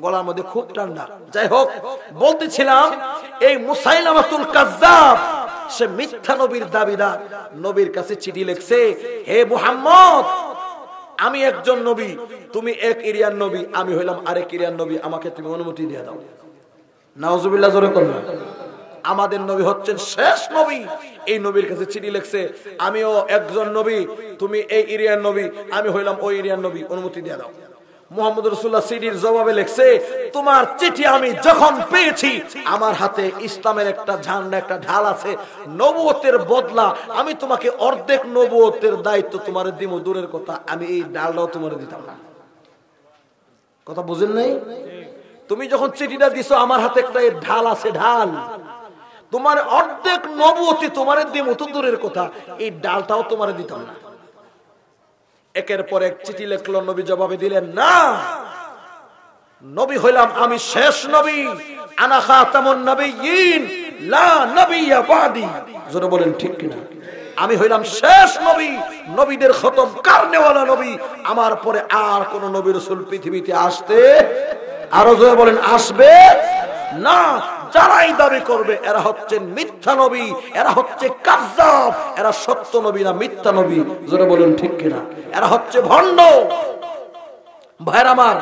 গলার মধ্যে খুব ঠান্ডা। যাই হোক, বলতেছিলাম এই মুসাইলামাতুল কাজ্জাব সে মিথ্যা নবীর দাবিদার। নবীর কাছে চিঠি লিখছে, হে মুহাম্মদ, আমি একজন নবী, তুমি এক এরিয়ার নবী, আমি হইলাম আরেক এরিয়ার নবী, আমাকে তুমি অনুমতি দিয়ে দাও। নাউজুবিল্লাহ জোরে করুন। আমাদের নবী হচ্ছেন শেষ নবী। এই নবীর কাছে চিঠি লিখছে, আমিও একজন নবী, তুমি এই এরিয়ার নবী, আমি হইলাম ওই এরিয়ার নবী, অনুমতি দিয়ে দাও। মুহাম্মদ রাসূলুল্লাহ চিঠির জবাবে লিখছে, তোমার চিঠি আমি যখন পেয়েছি, আমার হাতে ইসলামের একটা ঝান্ডা, একটা ঢাল আছে, নবুয়তের বদলা আমি তোমাকে অর্ধেক নবুয়তের দায়িত্ব তোমার দিব, দূরের কথা আমি এই ডালটাও তোমার দিতাম না। কথা বুঝেন নাই? তুমি যখন চিঠিটা দিছো, আমার হাতে একটা ঢাল আছে, ঢাল, তোমার অর্ধেক নবুয়তি তোমার দিব তো দূরের কথা, এই ডালটাও তোমার দিতাম না। একের পর এক চিঠি লিখলো, নবী জবাবে দিলেন, না, নবী হইলাম আমি শেষ নবী, আনা খাতামুন নবিয়্যিন লা নবিয়্যা বাদি। জোরে বলেন ঠিক কিনা? আমি হইলাম শেষ নবী, নবীদের খতম কারনেওয়ালা নবী, আমার পরে আর কোন নবী রাসূল পৃথিবীতে আসতে, আরো জোরে বলেন, আসবে না। যারাই দাবি করবে এরা হচ্ছে মিথ্যা নবী, এরা হচ্ছে কাযযাব, এরা সত্য নবী না মিথ্যা নবী। জোরে বলেন ঠিক কিনা? এরা হচ্ছে ভণ্ড। ভাইরা আমার,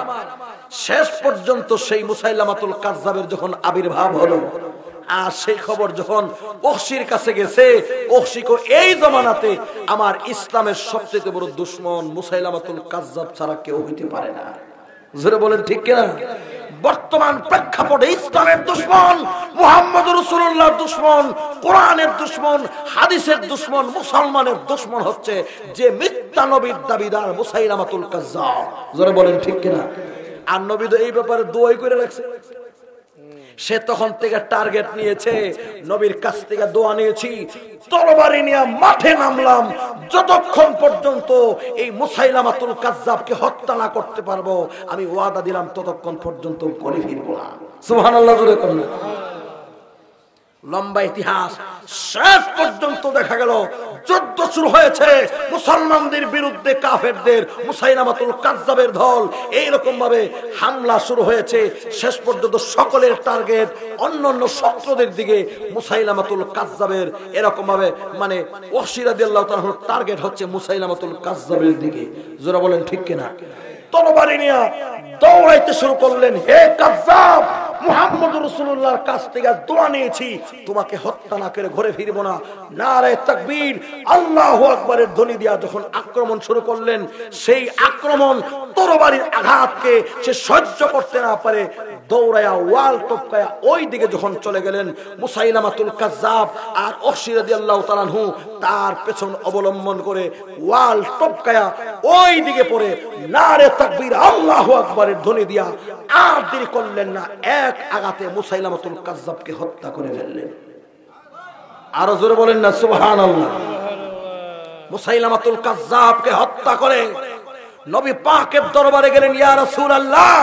শেষ পর্যন্ত সেই মুসাইলামাতুল কাযযাবের যখন আবির্ভাব হলো, আর সেই খবর যখন ওহশীর কাছে গেছে, ওহশীকে এই জমানাতে আমার ইসলামের সবচেয়ে বড় দুশমন মুসাইলামাতুল কাযযাব ছাড়া কেউ হইতে পারে না। জোরে বলেন ঠিক কিনা? বর্তমান প্রেক্ষাপটে ইসলামের দুশমন, মুহাম্মদুর রাসূলুল্লাহর দুশমন, কোরআনের দুশমন, হাদিসের দুশমন, মুসলমানের দুশমন হচ্ছে যে মিথ্যা নবীর দাবিদার মুসাইলামাতুল কাযযাব। জোরে বলেন ঠিক কিনা? আর নবী তো এই ব্যাপারে দোয়াই করে রাখছে, সে তখন থেকে টার্গেট নিয়েছে, নবীর কাছ থেকে দোয়া নিয়েছি, তরবারি নিয়ে মাঠে নামলাম, যতক্ষণ পর্যন্ত এই মুসাইলামাতুল কাজ্জাবকে হত্যা না করতে পারবো আমি ওয়াদা দিলাম ততক্ষণ পর্যন্ত ঘরে ফিরবো না। সুবহানাল্লাহ জোরে করুন। লম্বা ইতিহাস, শেষ পর্যন্ত দেখা গেল যুদ্ধ শুরু হয়েছে মুসলমানদের বিরুদ্ধে কাফেরদের, মুসাইলামাতুল কাজ্জাবের দল এইরকম ভাবে হামলা শুরু হয়েছে। শেষ পর্যন্ত সকলের টার্গেট অন্যান্য শত্রুদের দিকে, মুসাইলামাতুল কাজ্জাবের এরকম ভাবে মানে ওয়াহশী রাদিয়াল্লাহু তাআলার টার্গেট হচ্ছে মুসাইলামাতুল কাজ্জাবের দিকে। যারা বলেন ঠিক কিনা? তরবারি নিয়ে দৌড়াইতে শুরু করলেন, হে কাজ্জাব, মুহাম্মদ রাসূলুল্লাহর কাছ থেকে দোয়া নিয়েছি, তোমাকে হত্যা না করে ঘরে ফিরবো না। নারে তাকবীর, আল্লাহু আকবারের ধ্বনি দিয়া যখন আক্রমণ শুরু করলেন, সেই আক্রমণ তরবারির আঘাতকে সে সহ্য করতে না পারে দৌড়ায়া ওয়াল টপকায়া ওই দিকে যখন চলে গেলেন, মুসাইলামাতুল কাজ্জাব আর ওয়াহশী রাদিয়াল্লাহু তাআলা আনহু তার পেছন অবলম্বন করে ওয়াল টপকায়া ওই দিকে পড়ে নারে তাকবীর, আল্লাহু আকবারের ধ্বনি দিয়া আর দেরি করলেন না, এক আঘাতে মুসাইলামাতুল কাজ্জাবকে হত্যা করে ফেললেন। আরো জোরে বলেন না সুবহানাল্লাহ। মুসাইলামাতুল কাজ্জাবকে হত্যা করে নবী পাকের দরবারে গেলেন, ইয়া রাসূলুল্লাহ,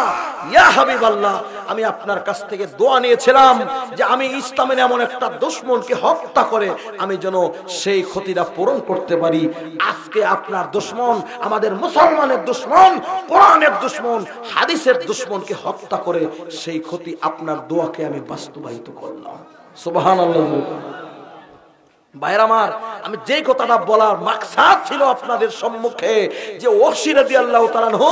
ইয়া হাবিবাল্লাহ, আমি আপনার কাছ থেকে দোয়া নিয়েছিলাম যে আমি ইসলামের এমন একটা দুশমনকে হত্যা করে আমি যেন সেই ক্ষতিটা পূরণ করতে পারি। আজকে আপনার দুশমন, আমাদের মুসলমানের দুশমন, কোরআনের দুশমন, হাদিসের দুশমনকে হত্যা করে সেই ক্ষতি আপনার দোয়াকে আমি বাস্তবায়িত করলাম। সুবহানাল্লাহ। ভাইরা আমার, আমি যে কথাটা বলার মাকসাদ ছিল আপনাদের সম্মুখে, যে ওয়াহশী রাদিয়াল্লাহু তাআলা আনহু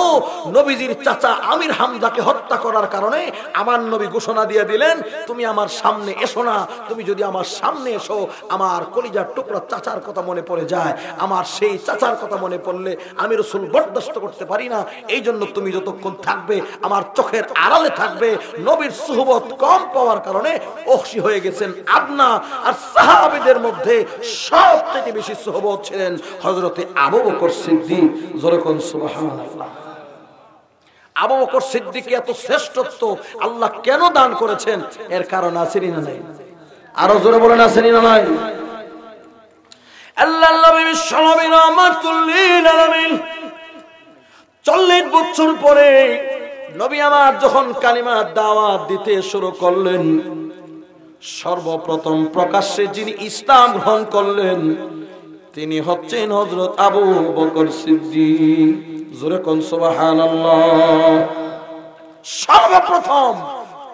নবীজির চাচা আমির হামজাকে হত্যা করার কারণে আমার নবী ঘোষণা দিয়ে দিলেন, তুমি আমার সামনে এসো না, তুমি যদি আমার সামনে এসো আমার কলিজার টুকরা চাচার কথা মনে পড়ে যায়, আমার সেই চাচার কথা মনে পড়লে আমি রাসূল বরদাস্ত করতে পারি না, এই জন্য তুমি যতক্ষণ থাকবে আমার চোখের আড়ালে থাকবে। নবীর সুহবত কম পাওয়ার কারণে ওয়াহশী হয়ে গেছেন আদনা, আর সাহাবীদের মধ্যে সবথেকে বেশি সুহবত ছিলেন হযরতে আবু বকর সিদ্দিক। জোরে কোন সুবহানাল্লাহ। আবু বকর সিদ্দিক এত শ্রেষ্ঠত্ব আল্লাহ কেন দান করেছেন, এর কারণ আছে না নাই? আরো জোরে বলেন আছে না নাই? আল্লাহর নবী বিশ্বনবী রাহমাতুল লিল আলামিন 40 বছর পরে নবী আমার যখন কালিমার দাওয়াত দিতে শুরু করলেন, সর্বপ্রথম প্রকাশ্যে যিনি ইসলাম গ্রহণ করলেন তিনি হচ্ছেন হযরত আবু বকর সিদ্দিক। জোরে কোন সুবহানাল্লাহ। সর্বপ্রথম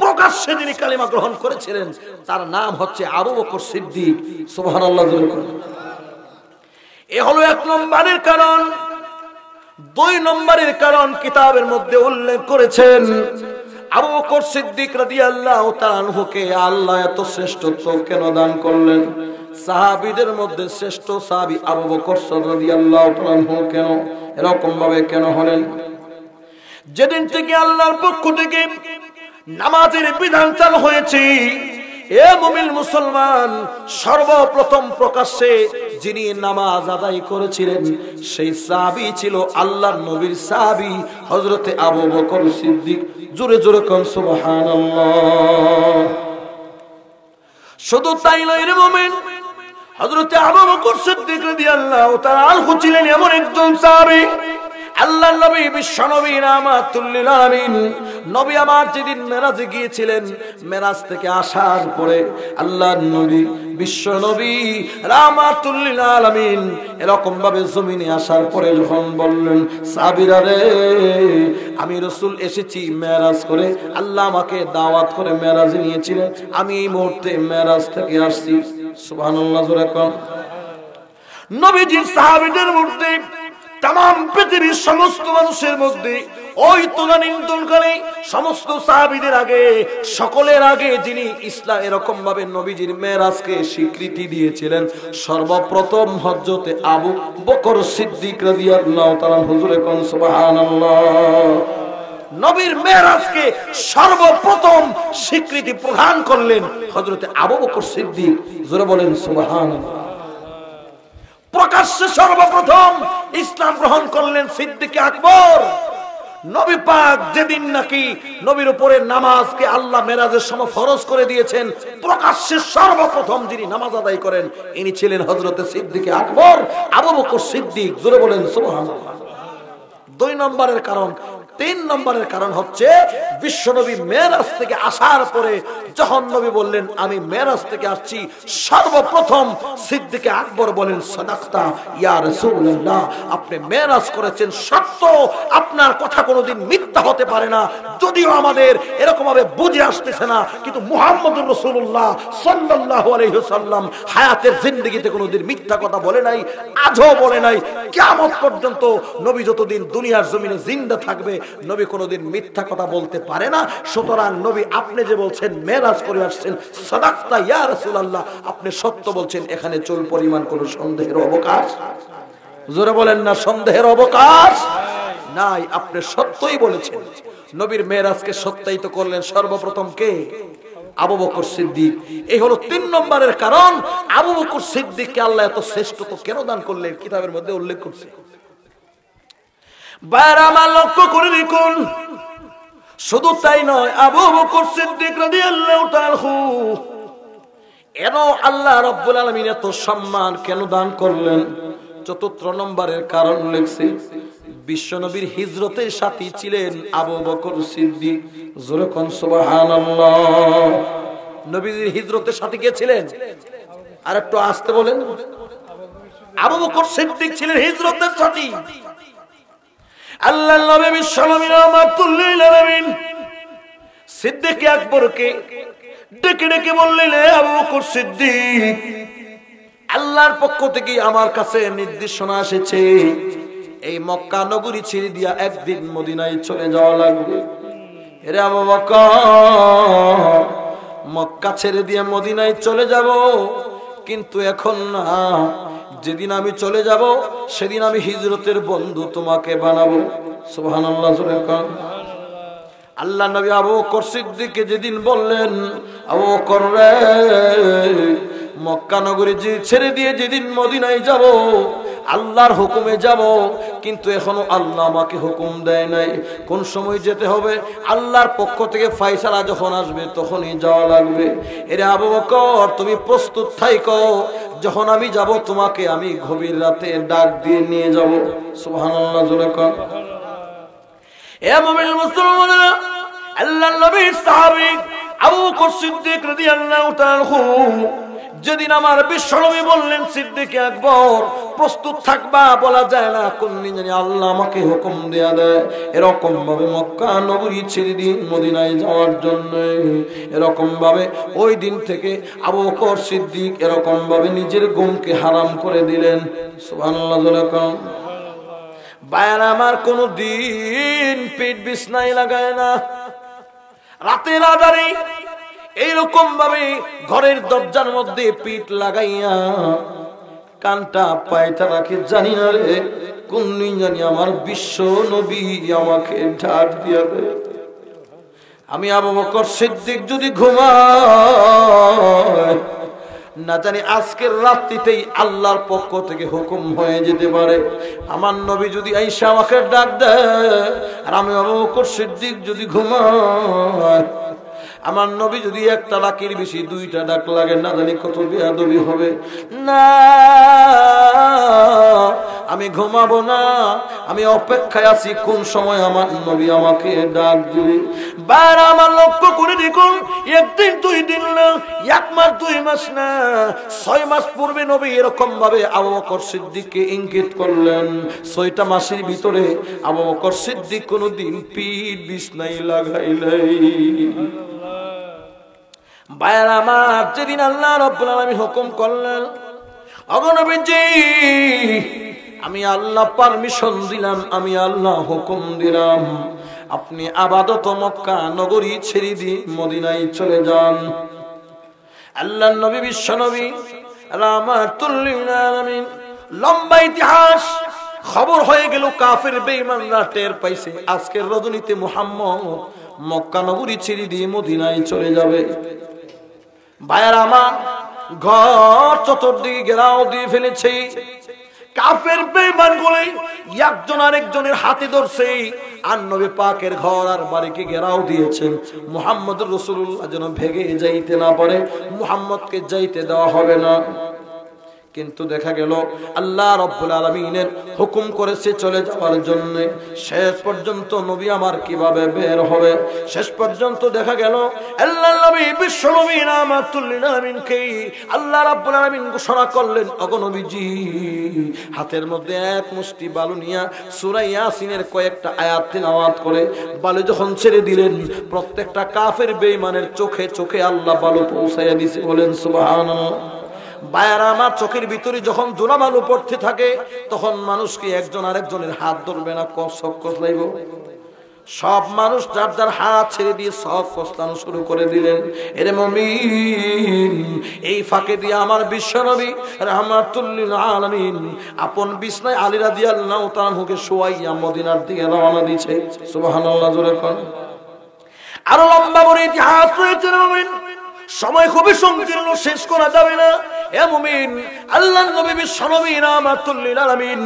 প্রকাশ্যে যিনি কালিমা গ্রহণ করেছিলেন তার নাম হচ্ছে আবু বকর সিদ্দিক। সুবহানাল্লাহ। জোরে কোন। এ হলো 1 নম্বরের কারণ। 2 নম্বরের কারণ কিতাবের মধ্যে উল্লেখ করেছেন, আবু বকর সিদ্দিক রাদিয়াল্লাহু তাআলা আনহুকে আল্লাহ এত শ্রেষ্ঠত্ব কেন দান করলেন? সাহাবীদের মধ্যে শ্রেষ্ঠ সাহাবী আবু বকর রাদিয়াল্লাহু তাআলা আনহু কেন এরকম ভাবে কেন হলেন? যেদিন থেকে আল্লাহর পক্ষ থেকে নামাজের বিধান চালু হয়েছে, এ মুমিন মুসলমান, সর্বপ্রথম প্রকাশ্যে যিনি নামাজ আদায় করেছিলেন সেই সাহাবী ছিল আল্লাহর নবীর সাহাবী হযরতে আবু বকর সিদ্দিক। জোরে জোরে কোন সুবহানাল্লাহ। শুধু তাই নয় রে মুমিন, হযরতে আবু বকর সিদ্দিক রাদিয়াল্লাহু তাআলা আনহু ছিলেন এমন একজন সাহাবী, আল্লাহর নবী বিশ্বনবী রাহমাতুল লিল আলামিন নবী আমার যেদিন মেরাজে গিয়েছিলেন, মেরাজ থেকে আসার পরে আল্লাহর নবী বিশ্বনবী রাহমাতুল লিল আলামিন এরকম ভাবে জমিনে আসার পরে যখন বললেন, সাহাবীরা রে, আমি রাসূল এসেছি মেরাজ করে, আল্লাহ আমাকে দাওয়াত করে মেরাজে নিয়েছিলেন, আমি এই মুহূর্তে মেরাজ থেকে আসছি। সুবহানাল্লাহ। জোরে কোন। নবীজির সাহাবীদের মধ্যে তাম পৃথিবীর সমস্ত মানুষের মধ্যে ওই তুলনা নিন্দনকারী সমস্ত সাহাবীদের আগে, সকলের আগে যিনি ইসলাম এরকম ভাবে নবীজির মেরাজকে স্বীকৃতি দিয়েছিলেন সর্বপ্রথম হযরতে আবু বকর সিদ্দিক রাদিয়াল্লাহু তাআলা। হুজুরে কোন সুবহানাল্লাহ। নবীর মেরাজকে সর্বপ্রথম স্বীকৃতি প্রদান করলেন হযরতে আবু বকর সিদ্দিক। জোরে বলেন সুবহানাল্লাহ। প্রকাশ্যে সর্বপ্রথম ইসলাম গ্রহণ করলেন সিদ্দিক আকবর। নবী পাক যেদিন নাকি নবীর উপরে নামাজকে আল্লাহ মেরাজের সময় ফরজ করে দিয়েছেন, প্রকাশ্যে সর্বপ্রথম যিনি নামাজ আদায় করেন ইনি ছিলেন হযরতে সিদ্দিক আকবর আবু বকর সিদ্দিক। জোরে বলেন সুবহানাল্লাহ। 2 নম্বরের কারণ। 3 নম্বরের কারণ হচ্ছে বিশ্বনবী মেরাজ থেকে আসার পরে যখন নবী বললেন আমি মেরাজ থেকে আসছি, সর্বপ্রথম সিদ্দিক আকবর বলেন সাদাকতা ইয়া রাসূলুল্লাহ, আপনি মেরাজ করেছেন সত্য, আপনার কথা কোনোদিন মিথ্যা হতে পারে না। যদিও আমাদের এরকম ভাবে বুঝে আসতেছে না, কিন্তু মুহাম্মদুর রাসূলুল্লাহ সাল্লাল্লাহু আলাইহি ওয়াসাল্লাম হায়াতের জিন্দেগিতে কোনোদিন মিথ্যা কথা বলে নাই, আজও বলে নাই। কিয়ামত পর্যন্ত নবী যতদিন দুনিয়ার জমিনে জিন্দা থাকবে নবী কোনোদিন মিথ্যা কথা বলতে পারে না। সুতরাং নবী আপনি যে বলছেন মেরাজ করে আসছেন সাদাকতা ইয়া রাসূলুল্লাহ, আপনি সত্য বলছেন, এখানে চুল পরিমাণ কোনো সন্দেহের অবকাশ, জোরে বলেন না, সন্দেহের অবকাশ নাই। আপনি সত্যই বলেছেন। নবীর মেরাজকে সত্যায়িত করলেন সর্বপ্রথম কে? আবু বকর সিদ্দিক। এই হলো 3 নম্বরের কারণ। আবু বকর সিদ্দিককে আল্লাহ এত শ্রেষ্ঠত্ব কেন দান করলেন কিতাবের মধ্যে উল্লেখ করছে। বারামা লক্ষ্য করে দেখুন, শুধু তাই নয়, আবু বকর সিদ্দিক রাদিয়াল্লাহু তাআলা এন আল্লাহ রাব্বুল আলামিন এত সম্মান কেন দান করলেন? 4 নম্বরের কারণ লিখছে, বিশ্বনবীর হিজরতের সাথী ছিলেন আবু বকর সিদ্দিক। জোরে কোন সুবহানাল্লাহ। নবীর হিজরতের সাথী কে ছিলেন? আর একটু আস্তে বলেন। আবু বকর সিদ্দিক ছিলেন হিজরতের সাথী। আল্লাহর নবী বিশ্বনবী রাহমাতুল্লিল আলামিন সিদ্দিক আকবরকে ডেকে ডেকে বললেন, আবু বকর সিদ্দিক, আল্লাহর পক্ষ থেকে আমার কাছে নির্দেশনা এসেছে, এই মক্কা নগরী ছেড়ে দিয়া একদিন মদিনায় চলে যাওয়া লাগবে। এরে আবু বকর, মক্কা ছেড়ে দিয়ে মদিনায় চলে যাব, কিন্তু এখন না, যেদিন আমি চলে যাব সেদিন আমি হিজরতের বন্ধু তোমাকে বানাবো। সুবহানাল্লাহ। আল্লাহ নবী আবু বকর সিদ্দিককে যেদিন বললেন, আবু বকর রে, মক্কা নগরী যে ছেড়ে দিয়ে যেদিন মদিনায় যাব, আল্লাহর হুকুমে যাব, কিন্তু এখনো আল্লাহ আমাকে হুকুম দেয় নাই কোন সময় যেতে হবে। আল্লাহর পক্ষ থেকে ফয়সালা যখন আসবে তখনই যাওয়া লাগবে। এরে আবু বকর, তুমি প্রস্তুত থাইকো, যখন আমি যাব তোমাকে আমি গভীর রাতে ডাক দিয়ে নিয়ে যাব। সুবহানাল্লাহ। জোরে কর। এ মুমিন মুসলমানরা, আল্লাহর নবীর সাহাবী আবু বকর সিদ্দিক রাদিয়াল্লাহু তাআলা যেদিন আমার বিশ্বনবী বললেন সিদ্দিক আকবর প্রস্তুত থাকবা, বলা যায় না কোন দিন জানি আল্লাহ আমাকে হুকুম দেয়া দেয় এরকম ভাবে মক্কা নগরী ছেড়ে দিয়ে মদিনায় যাওয়ার জন্য। এরকম ভাবে ওই দিন থেকে আবু বকর সিদ্দিক এরকম ভাবে নিজের ঘুমকে হারাম করে দিলেন। সুবহানাল্লাহ। বায়ান আমার কোন দিন পেট বিছনায় লাগায় না, রাতের আধারে এইরকম ভাবে ঘরের দরজার মধ্যে পিঠ লাগাইয়া কানটা পায়টা রাখে, জানি না রে কোন দিন জানি আমার বিশ্ব নবী আমাকে ঢাক দিয়া দেয়। আমি আবু বকর সিদ্দিক যদি ঘুমাই, না জানি আজকের রাত্রিতেই আল্লাহর পক্ষ থেকে হুকুম হয়ে যেতে পারে। আমার নবী যদি আইসা আমাকে ডাক দেয়, আর আমি আবু বকর সিদ্দিক যদি ঘুমাই, আমার নবী যদি একটা ডাকের বেশি 2টা ডাক লাগে, না জানি কত বেয়াদবি হবে। না, আমি ঘুমাবো না, আমি অপেক্ষায় আছি কোন সময় আমার নবী আমাকে ডাক দিবে। বার আমার লক্ষ্য করে দেখুন, 1 দিন 2 দিন না, 1 মাস 2 মাস না, 6 মাস পূর্বে নবী এরকম ভাবে আবু বকর সিদ্দিককে ইঙ্গিত করলেন। 6টা মাসের ভিতরে আবু বকর সিদ্দিক কোনদিন পিঠ বিছনায় লাগাইলাই। বায়ার আমার যেদিন আল্লাহ রাব্বুল আলামিন হুকুম করলেন, ওগো নবীজি আমি আল্লাহ পারমিশন দিলাম, আমি আল্লাহ হুকুম দিলাম, আপনি আপাতত মক্কা নগরী ছেড়ে দিয়ে মদিনায় চলে যান। আল্লাহর নবী বিশ্ব নবী রাহমাতুল লিল আলামিন, লম্বা ইতিহাস, খবর হয়ে গেল কাফের বেঈমানরা টের পাইছে আজকের রজনীতে মুহাম্মদ মক্কা নগরী ছেড়ে দিয়ে মদিনায় চলে যাবে। ভাইয়ার আমার ঘর চতুর্দিকে ঘেরাও দিয়ে ফেলেছে, কাফের বেঈমান গুলো একজন আরেকজনের হাতে ধরছে আর নবী পাকের ঘর আর বাড়িকে ঘেরাও দিয়েছেন মুহাম্মদুর রাসূলুল্লাহ যেন ভেগে যাইতে না পারে, মুহাম্মদকে যাইতে দেওয়া হবে না। কিন্তু দেখা গেল আল্লাহ রাব্বুল আলামিনের হুকুম করেছে চলে যাওয়ার জন্য। শেষ পর্যন্ত নবী আমার কিভাবে বের হবে? শেষ পর্যন্ত দেখা গেল আল্লাহর নবী বিশ্ব নবী রাহমাতুল লিল আলামিনকে আল্লাহ রাব্বুল আলামিন ঘোষণা করলেন, ওগো নবীজি, হাতের মধ্যে এক মুষ্টি বালু নিয়ে সূরা ইয়াসিনের কয়েকটা আয়াত তিলাওয়াত করে বালু যখন ছেড়ে দিলেন, প্রত্যেকটা কাফের বেঈমানের চোখে চোখে আল্লাহ বালু পৌঁছায়া দিয়েছে। বলেন সুবহানাল্লাহ। বায়ারা আমার চোখের ভিতরে যখন ধুলাবালু পড়তে থাকে তখন মানুষ কি একজন আরেকজনের হাত ধরবে না, কসক কসলাইব? সব মানুষ যার যার হাত ছেড়ে দিয়ে সব কসলানো শুরু করে দিলেন। এরে মুমিন, এই ফাঁকে দিয়ে আমার বিশ্বনবী রাহমাতুল লিল আলামিন আপন বিছনায় আলী রাদিয়াল্লাহু তাআলা আনহুকে শোয়াইয়া মদিনার দিকে রওনা দিয়েছে। সুবহানাল্লাহ জোরে কোন। আরো লম্বা বড় ইতিহাস রয়েছে মুমিন, সময় খুবই সংকীর্ণ, শেষ করা যাবে না। এ মুমিন, আল্লাহর নবী বিশ্বনবী রাহমাতুল লিল আলামিন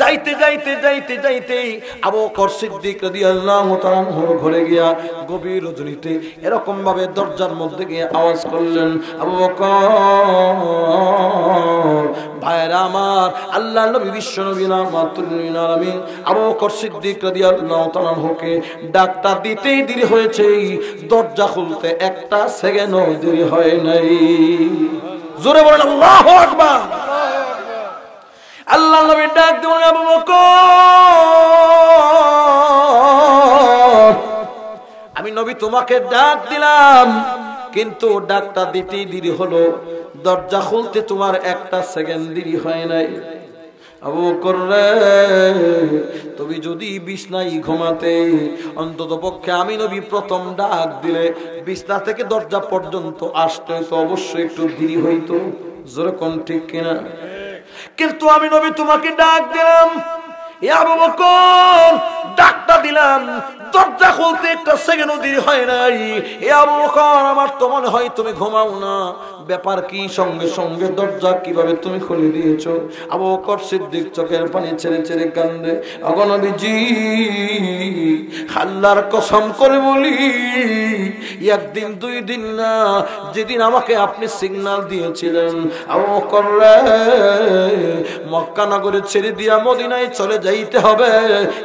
যাইতে যাইতে যাইতে যাইতে আবু বকর সিদ্দিক রাদিয়াল্লাহু তাআলা আনহুর ঘরে গিয়া গভীর রজনীতে এরকম ভাবে দরজার মধ্যে গিয়ে আওয়াজ করলেন, আবু বকর, ভাইরা আমার, আল্লাহর নবী বিশ্বনবী রাহমাতুল লিল আলামিন আবু বকর সিদ্দিক রাদিয়াল্লাহু তাআলা আনহুকে ডাকটা দিতেই দেরি হয়েছে, দরজা খুলতে একটা সেকেন্ডও দেরি হয় নাই। জোরে বলেন আল্লাহু আকবার। আল্লাহ নবী ডাক দিলেন, আবু বকর, আমি নবী তোমাকে ডাক দিলাম, কিন্তু ডাকটা দিতেই দেরি হলো, দরজা খুলতে তোমার একটা সেকেন্ড দেরি হয় নাই। আবু বকর রে, তুমি যদি বিছনায় ঘুমাতে, অন্তত পক্ষে আমি নবী প্রথম ডাক দিলে বিছনা থেকে দরজা পর্যন্ত আসতে তো অবশ্যই একটু দেরি হইতো। জোরে কোন ঠিক কিনা? কিন্তু আমি নবী তোমাকে ডাক দিলাম, এ আবু বকর, ডাকটা দিলাম, দরজা খুলতে একটা সেকেন্ডও দেরি হয় নাই। এ আবু বকর, আমার তো মনে হয় তুমি ঘুমাও না, ব্যাপার কি? সঙ্গে সঙ্গে দরজা কিভাবে তুমি খুলে দিয়েছো? আবু বকর সিদ্দিক চোখের পানি ছেড়ে ছেড়ে কান্দে, ওগো নবীজি, আল্লাহর কসম করে বলি, একদিন দুই দিন না, যেদিন আমাকে আপনি সিগন্যাল দিয়েছিলেন আবু বকর রে, মক্কা নগরে ছেড়ে দিয়া মদিনায় চলে যাইতে হবে,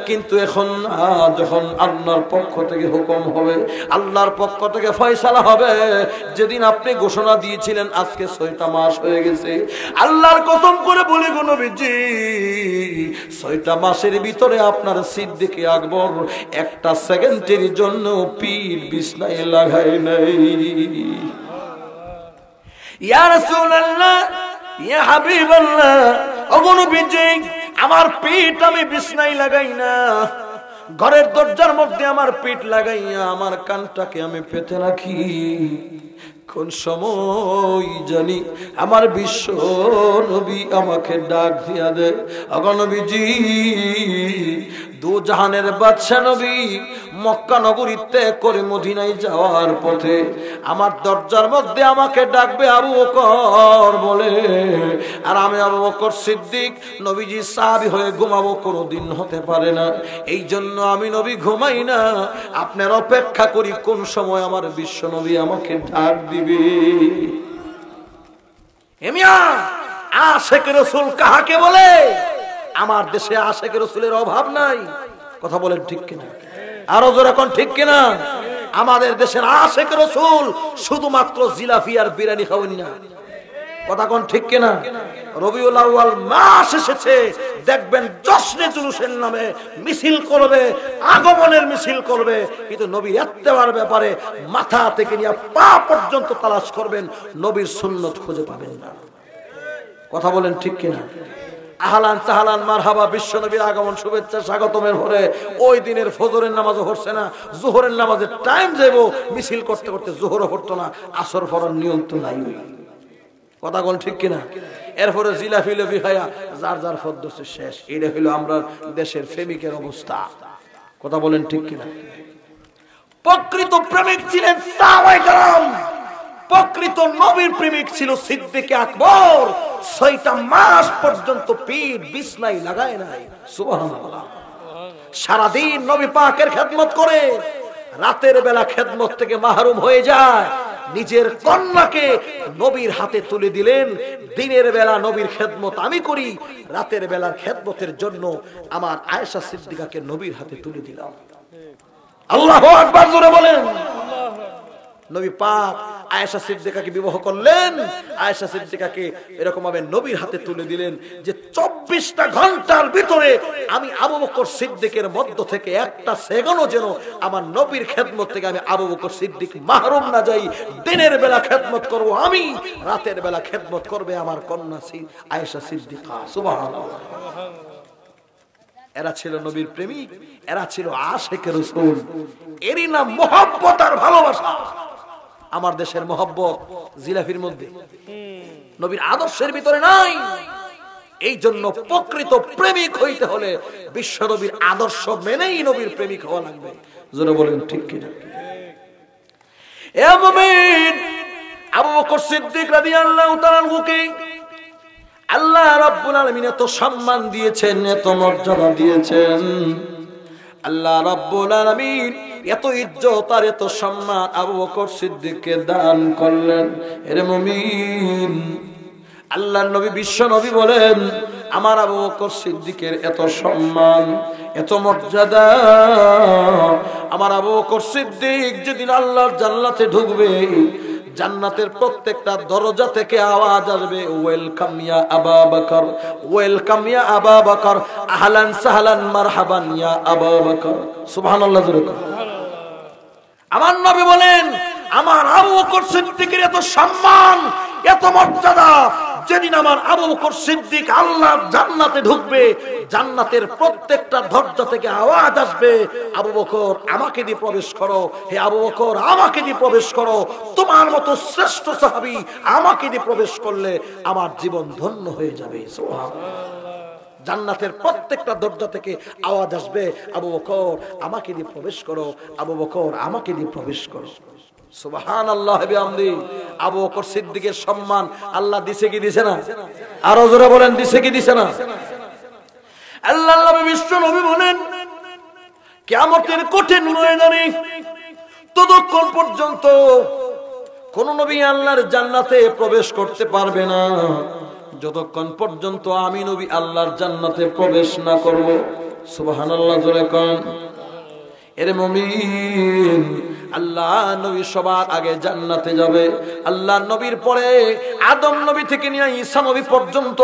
কিন্তু এখন না, যখন আল্লাহর পক্ষ থেকে হুকুম হবে, আল্লাহর পক্ষ থেকে ফয়সালা হবে, যেদিন আপনি ঘোষণা দিয়েছিলেন আজকে 6টা মাস হয়ে গেছে, আল্লাহর কসম করে বলি গো নবীজি, 6টা মাসের ভিতরে আপনার সিদ্দিক আকবর একটা সেকেন্ডের জন্য পিঠ বিছনায় লাগায় নাই। ইয়া রাসূলুল্লাহ, ইয়া হাবিবাল্লাহ, ওগো নবীজি, আমার পিঠ আমি বিছনায় লাগাই না, ঘরের দরজার মধ্যে আমার পিঠ লাগাইয়া আমার কানটাকে আমি পেতে রাখি। কোন সময় জানি আমার বিশ্ব নবী আমাকে ডাক দিয়া দেয়, ওগো নবীজি, দু জাহানের বাদশা নবী মক্কা নগরী ত্যাগ করে মদিনায় যাওয়ার পথে আমার দরজার মধ্যে আমাকে ডাকবে আবু বকর বলে, আর আমি আবু বকর সিদ্দিক নবীজি সাহাবী হয়ে ঘুমাবো, কোনোদিন হতে পারে না। এই জন্য আমি নবী ঘুমাই না, আপনার অপেক্ষা করি কোন সময় আমার বিশ্ব নবী আমাকে ডাক দিবে। এমিয়া, আশিক রাসূল কাহাকে বলে? আমার দেশে আশিক রাসূলের অভাব নাই। কথা বলেন ঠিক কিনা? আরো জোরে কোন ঠিক কিনা? আমাদের দেশের আশিক রাসূল শুধুমাত্র জিলাপি আর বিরিয়ানি খাওয়েন না। কথা কোন ঠিক কিনা? রবিউল আউয়াল মাস এসেছে, দেখবেন জশ্নে জুলুসের নামে মিছিল করবে, আগমনের মিছিল করবে, কিন্তু নবীর ইত্তেবার ব্যাপারে মাথা থেকে নিয়ে পা পর্যন্ত তালাশ করবেন, নবীর সুন্নত খুঁজে পাবেন না। কথা বলেন ঠিক কিনা? আহলান সাহলান মারহাবা, বিশ্ব নবীর আগমন শুভেচ্ছা স্বাগতমের পরে ওই দিনের ফজরের নামাজও হচ্ছে না, জোহরের নামাজের টাইম যাইব, মিছিল করতে করতে জোহরও হতো না, আসর পড়ার নিয়ম তো নাই। কথা বল ঠিক কিনা? এরপরে জিলাফি লবি খায়া যার যার ফদ্দসে শেষ। এটা হইল আমরা দেশের প্রেমিকের অবস্থা। কথা বলেন ঠিক কিনা? প্রকৃত প্রেমিক ছিলেন সাহাবায়ে কেরাম, প্রকৃত নবীর প্রেমিক ছিল সিদ্দিক আকবর। 6টা মাস পর্যন্ত পিঠ বিছনায় লাগায় নাই। সুবহানাল্লাহ। সারাদিন নবী পাকের খেদমত করে, রাতের বেলা খেদমত থেকে মাহরুম হয়ে যায়। নিজের কন্যাকে নবীর হাতে তুলে দিলেন। দিনের বেলা নবীর খেদমত আমি করি, রাতের বেলার খেদমতের জন্য আমার আয়েশা সিদ্দিকাকে নবীর হাতে তুলে দিলাম। আল্লাহু আকবার জোরে বলেন। নবী পাক আয়েশা সিদ্দিকাকে বিবাহ করলেন। আয়েশা সিদ্দিকাকে এরকম ভাবে নবীর হাতে তুলে দিলেন যে 24টা ঘন্টার ভিতরে আমি আবু বকর সিদ্দিকের মধ্য থেকে একটা সেকেন্ডও যেন আমার নবীর খেদমত থেকে আমি আবু বকর সিদ্দিক মাহরুম না যাই। দিনের বেলা খেদমত করব আমি, রাতের বেলা খেদমত করবে আমার কন্যা আয়েশা সিদ্দিকা। সুবহানাল্লাহ। এরা ছিল নবীর প্রেমিক, এরা ছিল আশিক রাসূল। এরই নাম মোহাব্বত আর ভালোবাসা। আমার দেশের মোহাব্বত জিলাফির মধ্যে, নবীর আদর্শের ভিতরে নাই। এই জন্য প্রকৃত প্রেমিক হইতে হলে বিশ্ব নবীর আদর্শ মেনেই নবীর প্রেমিক হওয়া লাগবে। জোরে বলেন ঠিক কিনা? এ মুমিন, আবু বকর সিদ্দিক রাদিয়াল্লাহু তাআলা আনহুকে আল্লাহ রাব্বুল আলামিন এত সম্মান দিয়েছেন, এত মর্যাদা দিয়েছেন। আল্লাহ রাব্বুল আলামিন এত ইজ্জত আর এত সম্মান আবু বকর সিদ্দিককে দান করলেন। এর মুমিন, আল্লাহর নবী বিশ্ব নবী বলেন, আমার আবু বকর সিদ্দিকের এত সম্মান, এত মর্যাদা, আমার আবু বকর সিদ্দিক যেদিন আল্লাহর জান্নাতে ঢুকবে, জান্নাতের প্রত্যেকটা দরজা থেকে আওয়াজ আসবে, ওয়েলকাম ইয়া আবু বকর, ওয়েলকাম ইয়া আবু বকর, আহলান সাহলান মারহাবান ইয়া আবু বকর। সুবহানাল্লাহ। আমার নবী বলেন, আমার আবু বকর সিদ্দিকের এত সম্মান, এত মর্যাদা, যেদিন আমার আবু বকর সিদ্দিক আল্লাহর জান্নাতে ঢুকবে, জান্নাতের প্রত্যেকটা দরজা থেকে আওয়াজ আসবে, আবু বকর আমাকে দিয়ে প্রবেশ করো, হে আবু বকর আমাকে দিয়ে প্রবেশ করো, তোমার মতো শ্রেষ্ঠ সাহাবী আমাকে দিয়ে প্রবেশ করলে আমার জীবন ধন্য হয়ে যাবে। সুবহানাল্লাহ। জান্নাতের প্রত্যেকটা দরজা থেকে আওয়াজ আসবে, আবু বকর আমাকে দিয়ে প্রবেশ করো, আবু বকর আমাকে দিয়ে প্রবেশ করো। সুবহানাল্লাহ বিহামদি। আবু বকর সিদ্দিকের সম্মান আল্লাহ দিছে কি দিছে না? আরো জোরে বলেন, দিছে কি দিছে না? আল্লাহর নবী বিশ্ব নবী বলেন, কিয়ামতের কঠিন ময়দানে ততক্ষণ পর্যন্ত কোন নবী আল্লাহর জান্নাতে প্রবেশ করতে পারবে না যতক্ষণ পর্যন্ত আমি নবী আল্লাহর জান্নাতে প্রবেশ না করব। সুবহানাল্লাহ জোরে কোন। এর মুমিন, আল্লাহ নবী সবার আগে জান্নাতে যাবে। আল্লাহ নবীর পরে আদম নবী থেকে নিয়ে ঈসা নবী পর্যন্ত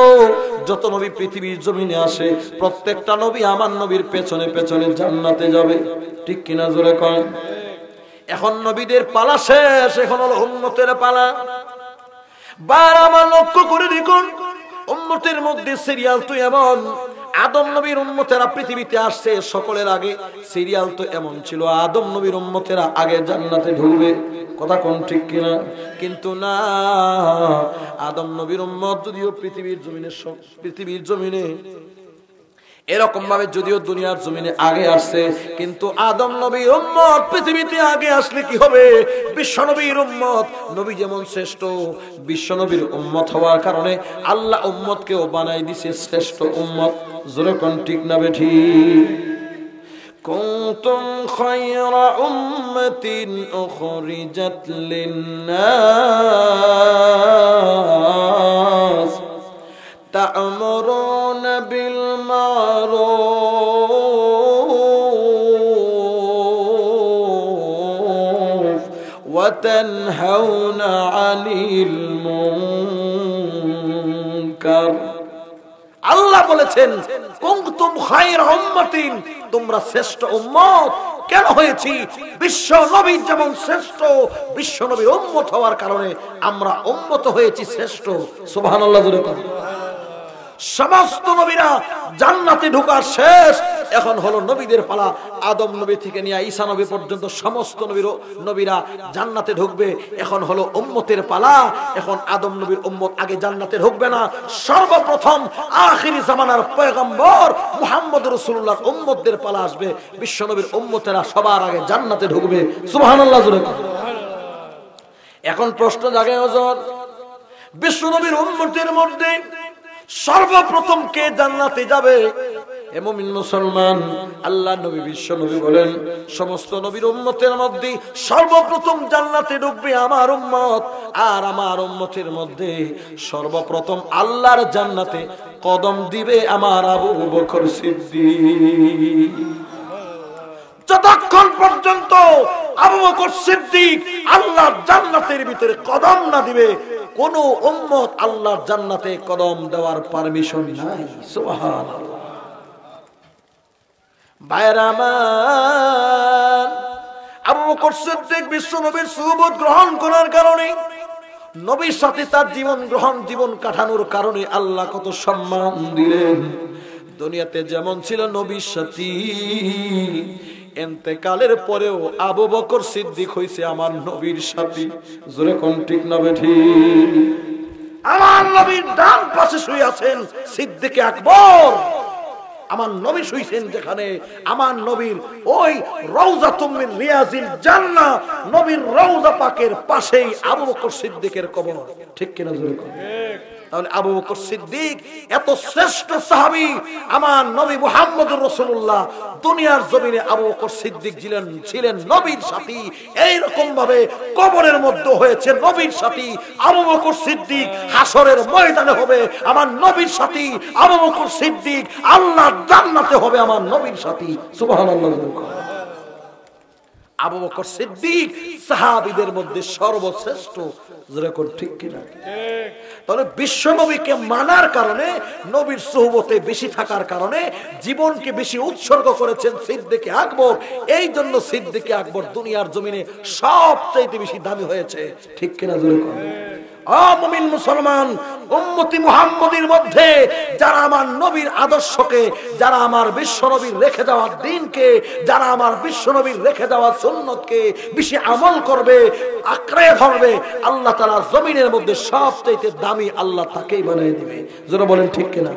যত নবী পৃথিবীর জমিনে আসে, প্রত্যেকটা নবী আমার নবীর পেছনে পেছনে জান্নাতে যাবে। ঠিক কিনা জোরে কোন। এখন নবীদের পালা শেষ, এখন হলো উম্মতের পালা। বার আমার লক্ষ্য করে দেখুন, উম্মতের মধ্যে সিরিয়াল তো এমন, আদম নবীর উম্মতেরা পৃথিবীতে আসছে সকলের আগে। সিরিয়াল তো এমন ছিল, আদম নবীর উম্মতেরা আগে জান্নাতে ঢুকবে। কথা কোন ঠিক কিনা? কিন্তু না, আদম নবীর উম্মত যদিও পৃথিবীর জমিনে এরকম ভাবে যদিও দুনিয়ার জমিনে আগে আসছে, কিন্তু আদম নবীর উম্মত পৃথিবীতে আগে আসলে কি হবে? বিশ্ব নবীর উম্মত, নবী যেমন শ্রেষ্ঠ, বিশ্ব নবীর উম্মত হওয়ার কারণে আল্লাহ উম্মতকেও বানাই দিছে শ্রেষ্ঠ উম্মত। জোরে কোন ঠিক না বেঠি? কুনতুম খায়রা উম্মাতিন উখরিজাত লিন-নাস তা'মুরুনা বিল মারুফ ওয়া তানহাউনা আনিল মুনকার। আল্লাহ বলেছেন, কুনতুম খায়রা উম্মাতিন, তোমরা শ্রেষ্ঠ উম্মত। কেন হয়েছি? বিশ্ব নবী যেমন শ্রেষ্ঠ, বিশ্ব নবীর উম্মত হওয়ার কারণে আমরা উম্মত হয়েছি শ্রেষ্ঠ। সুবহানাল্লাহ। সমস্ত নবীরা জান্নাতে ঢোকার শেষ, এখন হলো নবীদের পালা। আদম নবী থেকে নিয়ে ঈসা নবী পর্যন্ত সমস্ত নবীরা জান্নাতে ঢুকবে। এখন হলো উম্মতের পালা। এখন আদম নবীর উম্মত আগে জান্নাতে ঢুকবে না। সর্বপ্রথম আখিরি জামানার পয়গম্বর মুহাম্মদ রাসূলুল্লাহর উম্মতদের পালা আসবে। বিশ্ব নবীর উম্মতেরা সবার আগে জান্নাতে ঢুকবে। সুবহানাল্লাহ। এখন প্রশ্ন জাগে হুজুর, বিশ্ব নবীর উম্মতের মধ্যে সর্বপ্রথম কে জান্নাতে যাবে? এ মুমিন মুসলমান, আল্লাহ নবী বিশ্ব নবী বলেন সমস্ত নবীর উম্মতের মধ্যে সর্বপ্রথম জান্নাতে ঢুকবে আমার উম্মত, আর আমার উম্মতের মধ্যে সর্বপ্রথম আল্লাহর জান্নাতে কদম দিবে আমার আবু বকর সিদ্দিক। যতক্ষণ পর্যন্ত আবু বকর সিদ্দিক আল্লাহর জান্নাতের ভিতরে কদম না দিবে, কোন উম্মত আল্লাহর জান্নাতে কদম দেওয়ার পারমিশন নাই। সুবহানাল্লাহ। ভাইরা আমার, আবু বকর সিদ্দিক বিশ্ব নবীর সুহবত গ্রহণ করার কারণে, নবীর সাথে তার জীবন কাটানোর কারণে আল্লাহ কত সম্মান দিলেন। দুনিয়াতে যেমন ছিল নবীর সাথী, ইন্তেকালের পরেও আবু বকর সিদ্দিক হইছে আমার নবীর সাথী। জোরে কোন ঠিক না বেঠিক? আমার নবীর ডান পাশে শুয়ে আছেন সিদ্দিক আকবর। আমার নবী শুইছেন যেখানে, আমার নবীর ওই রওজাতুম মিন রিয়াজিল জান্নাহ, নবীর রওজা পাকের পাশেই আবু বকর সিদ্দিকের কবর। ঠিক কিনা? জোরে কোন। তাহলে আবু বকর সিদ্দিক এত শ্রেষ্ঠ সাহাবী, আমার নবী মুহাম্মদুর রাসূলুল্লাহ দুনিয়ার জমিনে আবু বকর সিদ্দিক ছিলেন নবীর সাথী। এইরকম ভাবে কবরের মধ্যে হয়েছে নবীর সাথী আবু বকর সিদ্দিক, হাসরের ময়দানে হবে আমার নবীর সাথী আবু বকর সিদ্দিক, আল্লাহর জান্নাতে হবে আমার নবীর সাথী। সুবহানাল্লাহ। আবু বকর সিদ্দিক সাহাবীদের মধ্যে সর্বশ্রেষ্ঠ। যেরকম ঠিক কিনা? তাহলে বিশ্ব নবীকে মানার কারণে, নবীর সুহবতে বেশি থাকার কারণে জীবনকে বেশি উৎসর্গ করেছেন সিদ্দিক আকবর। এই জন্য সিদ্দিক আকবর দুনিয়ার জমিনে সবচেয়ে বেশি দামি হয়েছে। ঠিক কিনা? যেরকম মুমিন মুসলমান, উম্মতি মুহাম্মদীর মধ্যে যারা আমার নবীর আদর্শকে, যারা আমার বিশ্ব নবীর রেখে যাওয়া দ্বীনকে, যারা আমার বিশ্ব নবীর রেখে যাওয়া সুন্নতকে বেশি আমল করবে, আঁকড়ে ধরবে, আল্লাহ তাআলা জমিনের মধ্যে সবচেয়ে দামি আল্লাহ তাকেই বানিয়ে দিবে। যারা বলেন ঠিক কিনা?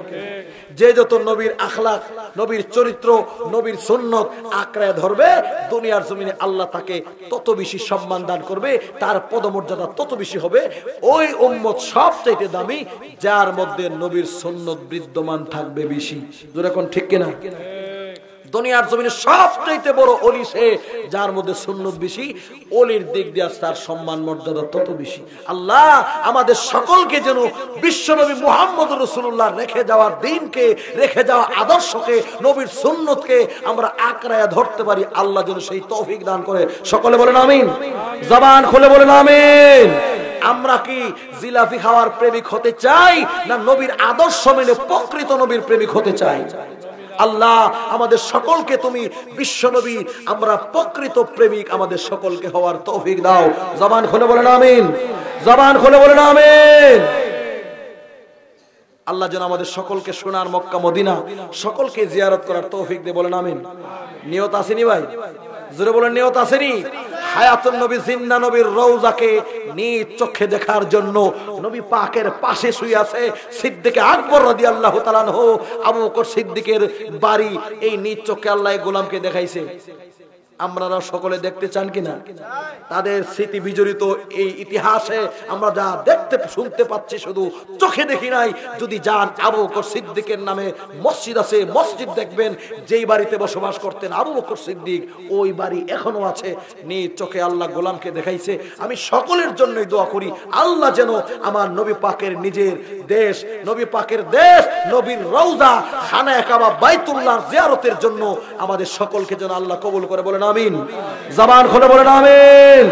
যে যত নবীর আখলাক, নবীর চরিত্র, নবীর সুন্নত আঁকড়ে ধরবে, দুনিয়ার জমিনে আল্লাহ তাকে তত বেশি সম্মান দান করবে, তার পদমর্যাদা তত বেশি হবে। ওই উম্মত সবচেয়ে দামি যার মধ্যে নবীর সুন্নত বিদ্যমান থাকবে বেশি। যেরকম ঠিক কিনা? দুনিয়ার জমিনে সবচেয়ে বড় ওলি সে যার মধ্যে সুন্নত বেশি, ওলির দিক দিয়ে তার সম্মান মর্যাদা তত বেশি। আল্লাহ আমাদের সকলকে যেন বিশ্বনবী মুহাম্মদুর রাসূলুল্লাহ রেখে যাওয়ার দ্বীনকে, রেখে যাওয়া আদর্শকে, নবীর সুন্নতকে আমরা আঁকড়ায়া ধরতে পারি, আল্লাহ যেন সেই তৌফিক দান করে। সকলে বলেন আমিন। জবান খুলে বলেন আমিন। আমরা কি জিলাপি খাওয়ার প্রেমিক হতে চাই, না নবীর আদর্শ মেনে প্রকৃত নবীর প্রেমিক হতে চাই? আল্লাহ আমাদের সকলকে তুমি বিশ্বনবী, আমরা প্রকৃত প্রেমিক, আমাদের সকলকে হওয়ার তৌফিক দাও। জবান খুলে বলেন আমিন। জবান খুলে বলেন আমিন। আল্লাহ যেন আমাদের সকলকে সোনার মক্কা মদিনা সকলকে জিয়ারত করার তৌফিক দে। বলেন আমিন। নিয়ত আসেনি ভাই? জোরে বলেন নিয়ত আসেনি? হায়াতুন নবী জিন্দা নবীর রওজাকে নিজ চোখে দেখার জন্য নবী পাকের পাশে শুয়ে আছে সিদ্দিক আকবর রাদিয়াল্লাহু তাআলা আনহু। আবু বকর সিদ্দিকের বাড়ি এই নিজ চোখে আল্লাহ গোলামকে দেখাইছে। আপনারা সকলে দেখতে চান কিনা? তাদের স্মৃতি বিজড়িত এই ইতিহাসে আমরা যা দেখতে শুনতে পাচ্ছি শুধু চোখে দেখি নাই। যদি যান আবু বকর সিদ্দিকের নামে মসজিদ আছে, মসজিদ দেখবেন যেই বাড়িতে বসবাস করতেন আবু বকর সিদ্দিক, ওই বাড়ি এখনো আছে। নিজ চোখে আল্লাহ গোলামকে দেখাইছে। আমি সকলের জন্যই দোয়া করি আল্লাহ যেন আমার নবী পাকের নিজের দেশ, নবী পাকের দেশ, নবীর রওজা খানায়ে কাবা বাইতুল্লাহর জিয়ারতের জন্য আমাদের সকলকে যেন আল্লাহ কবুল করে। বলেন আমিন। জবান খুলে বলেন আমিন।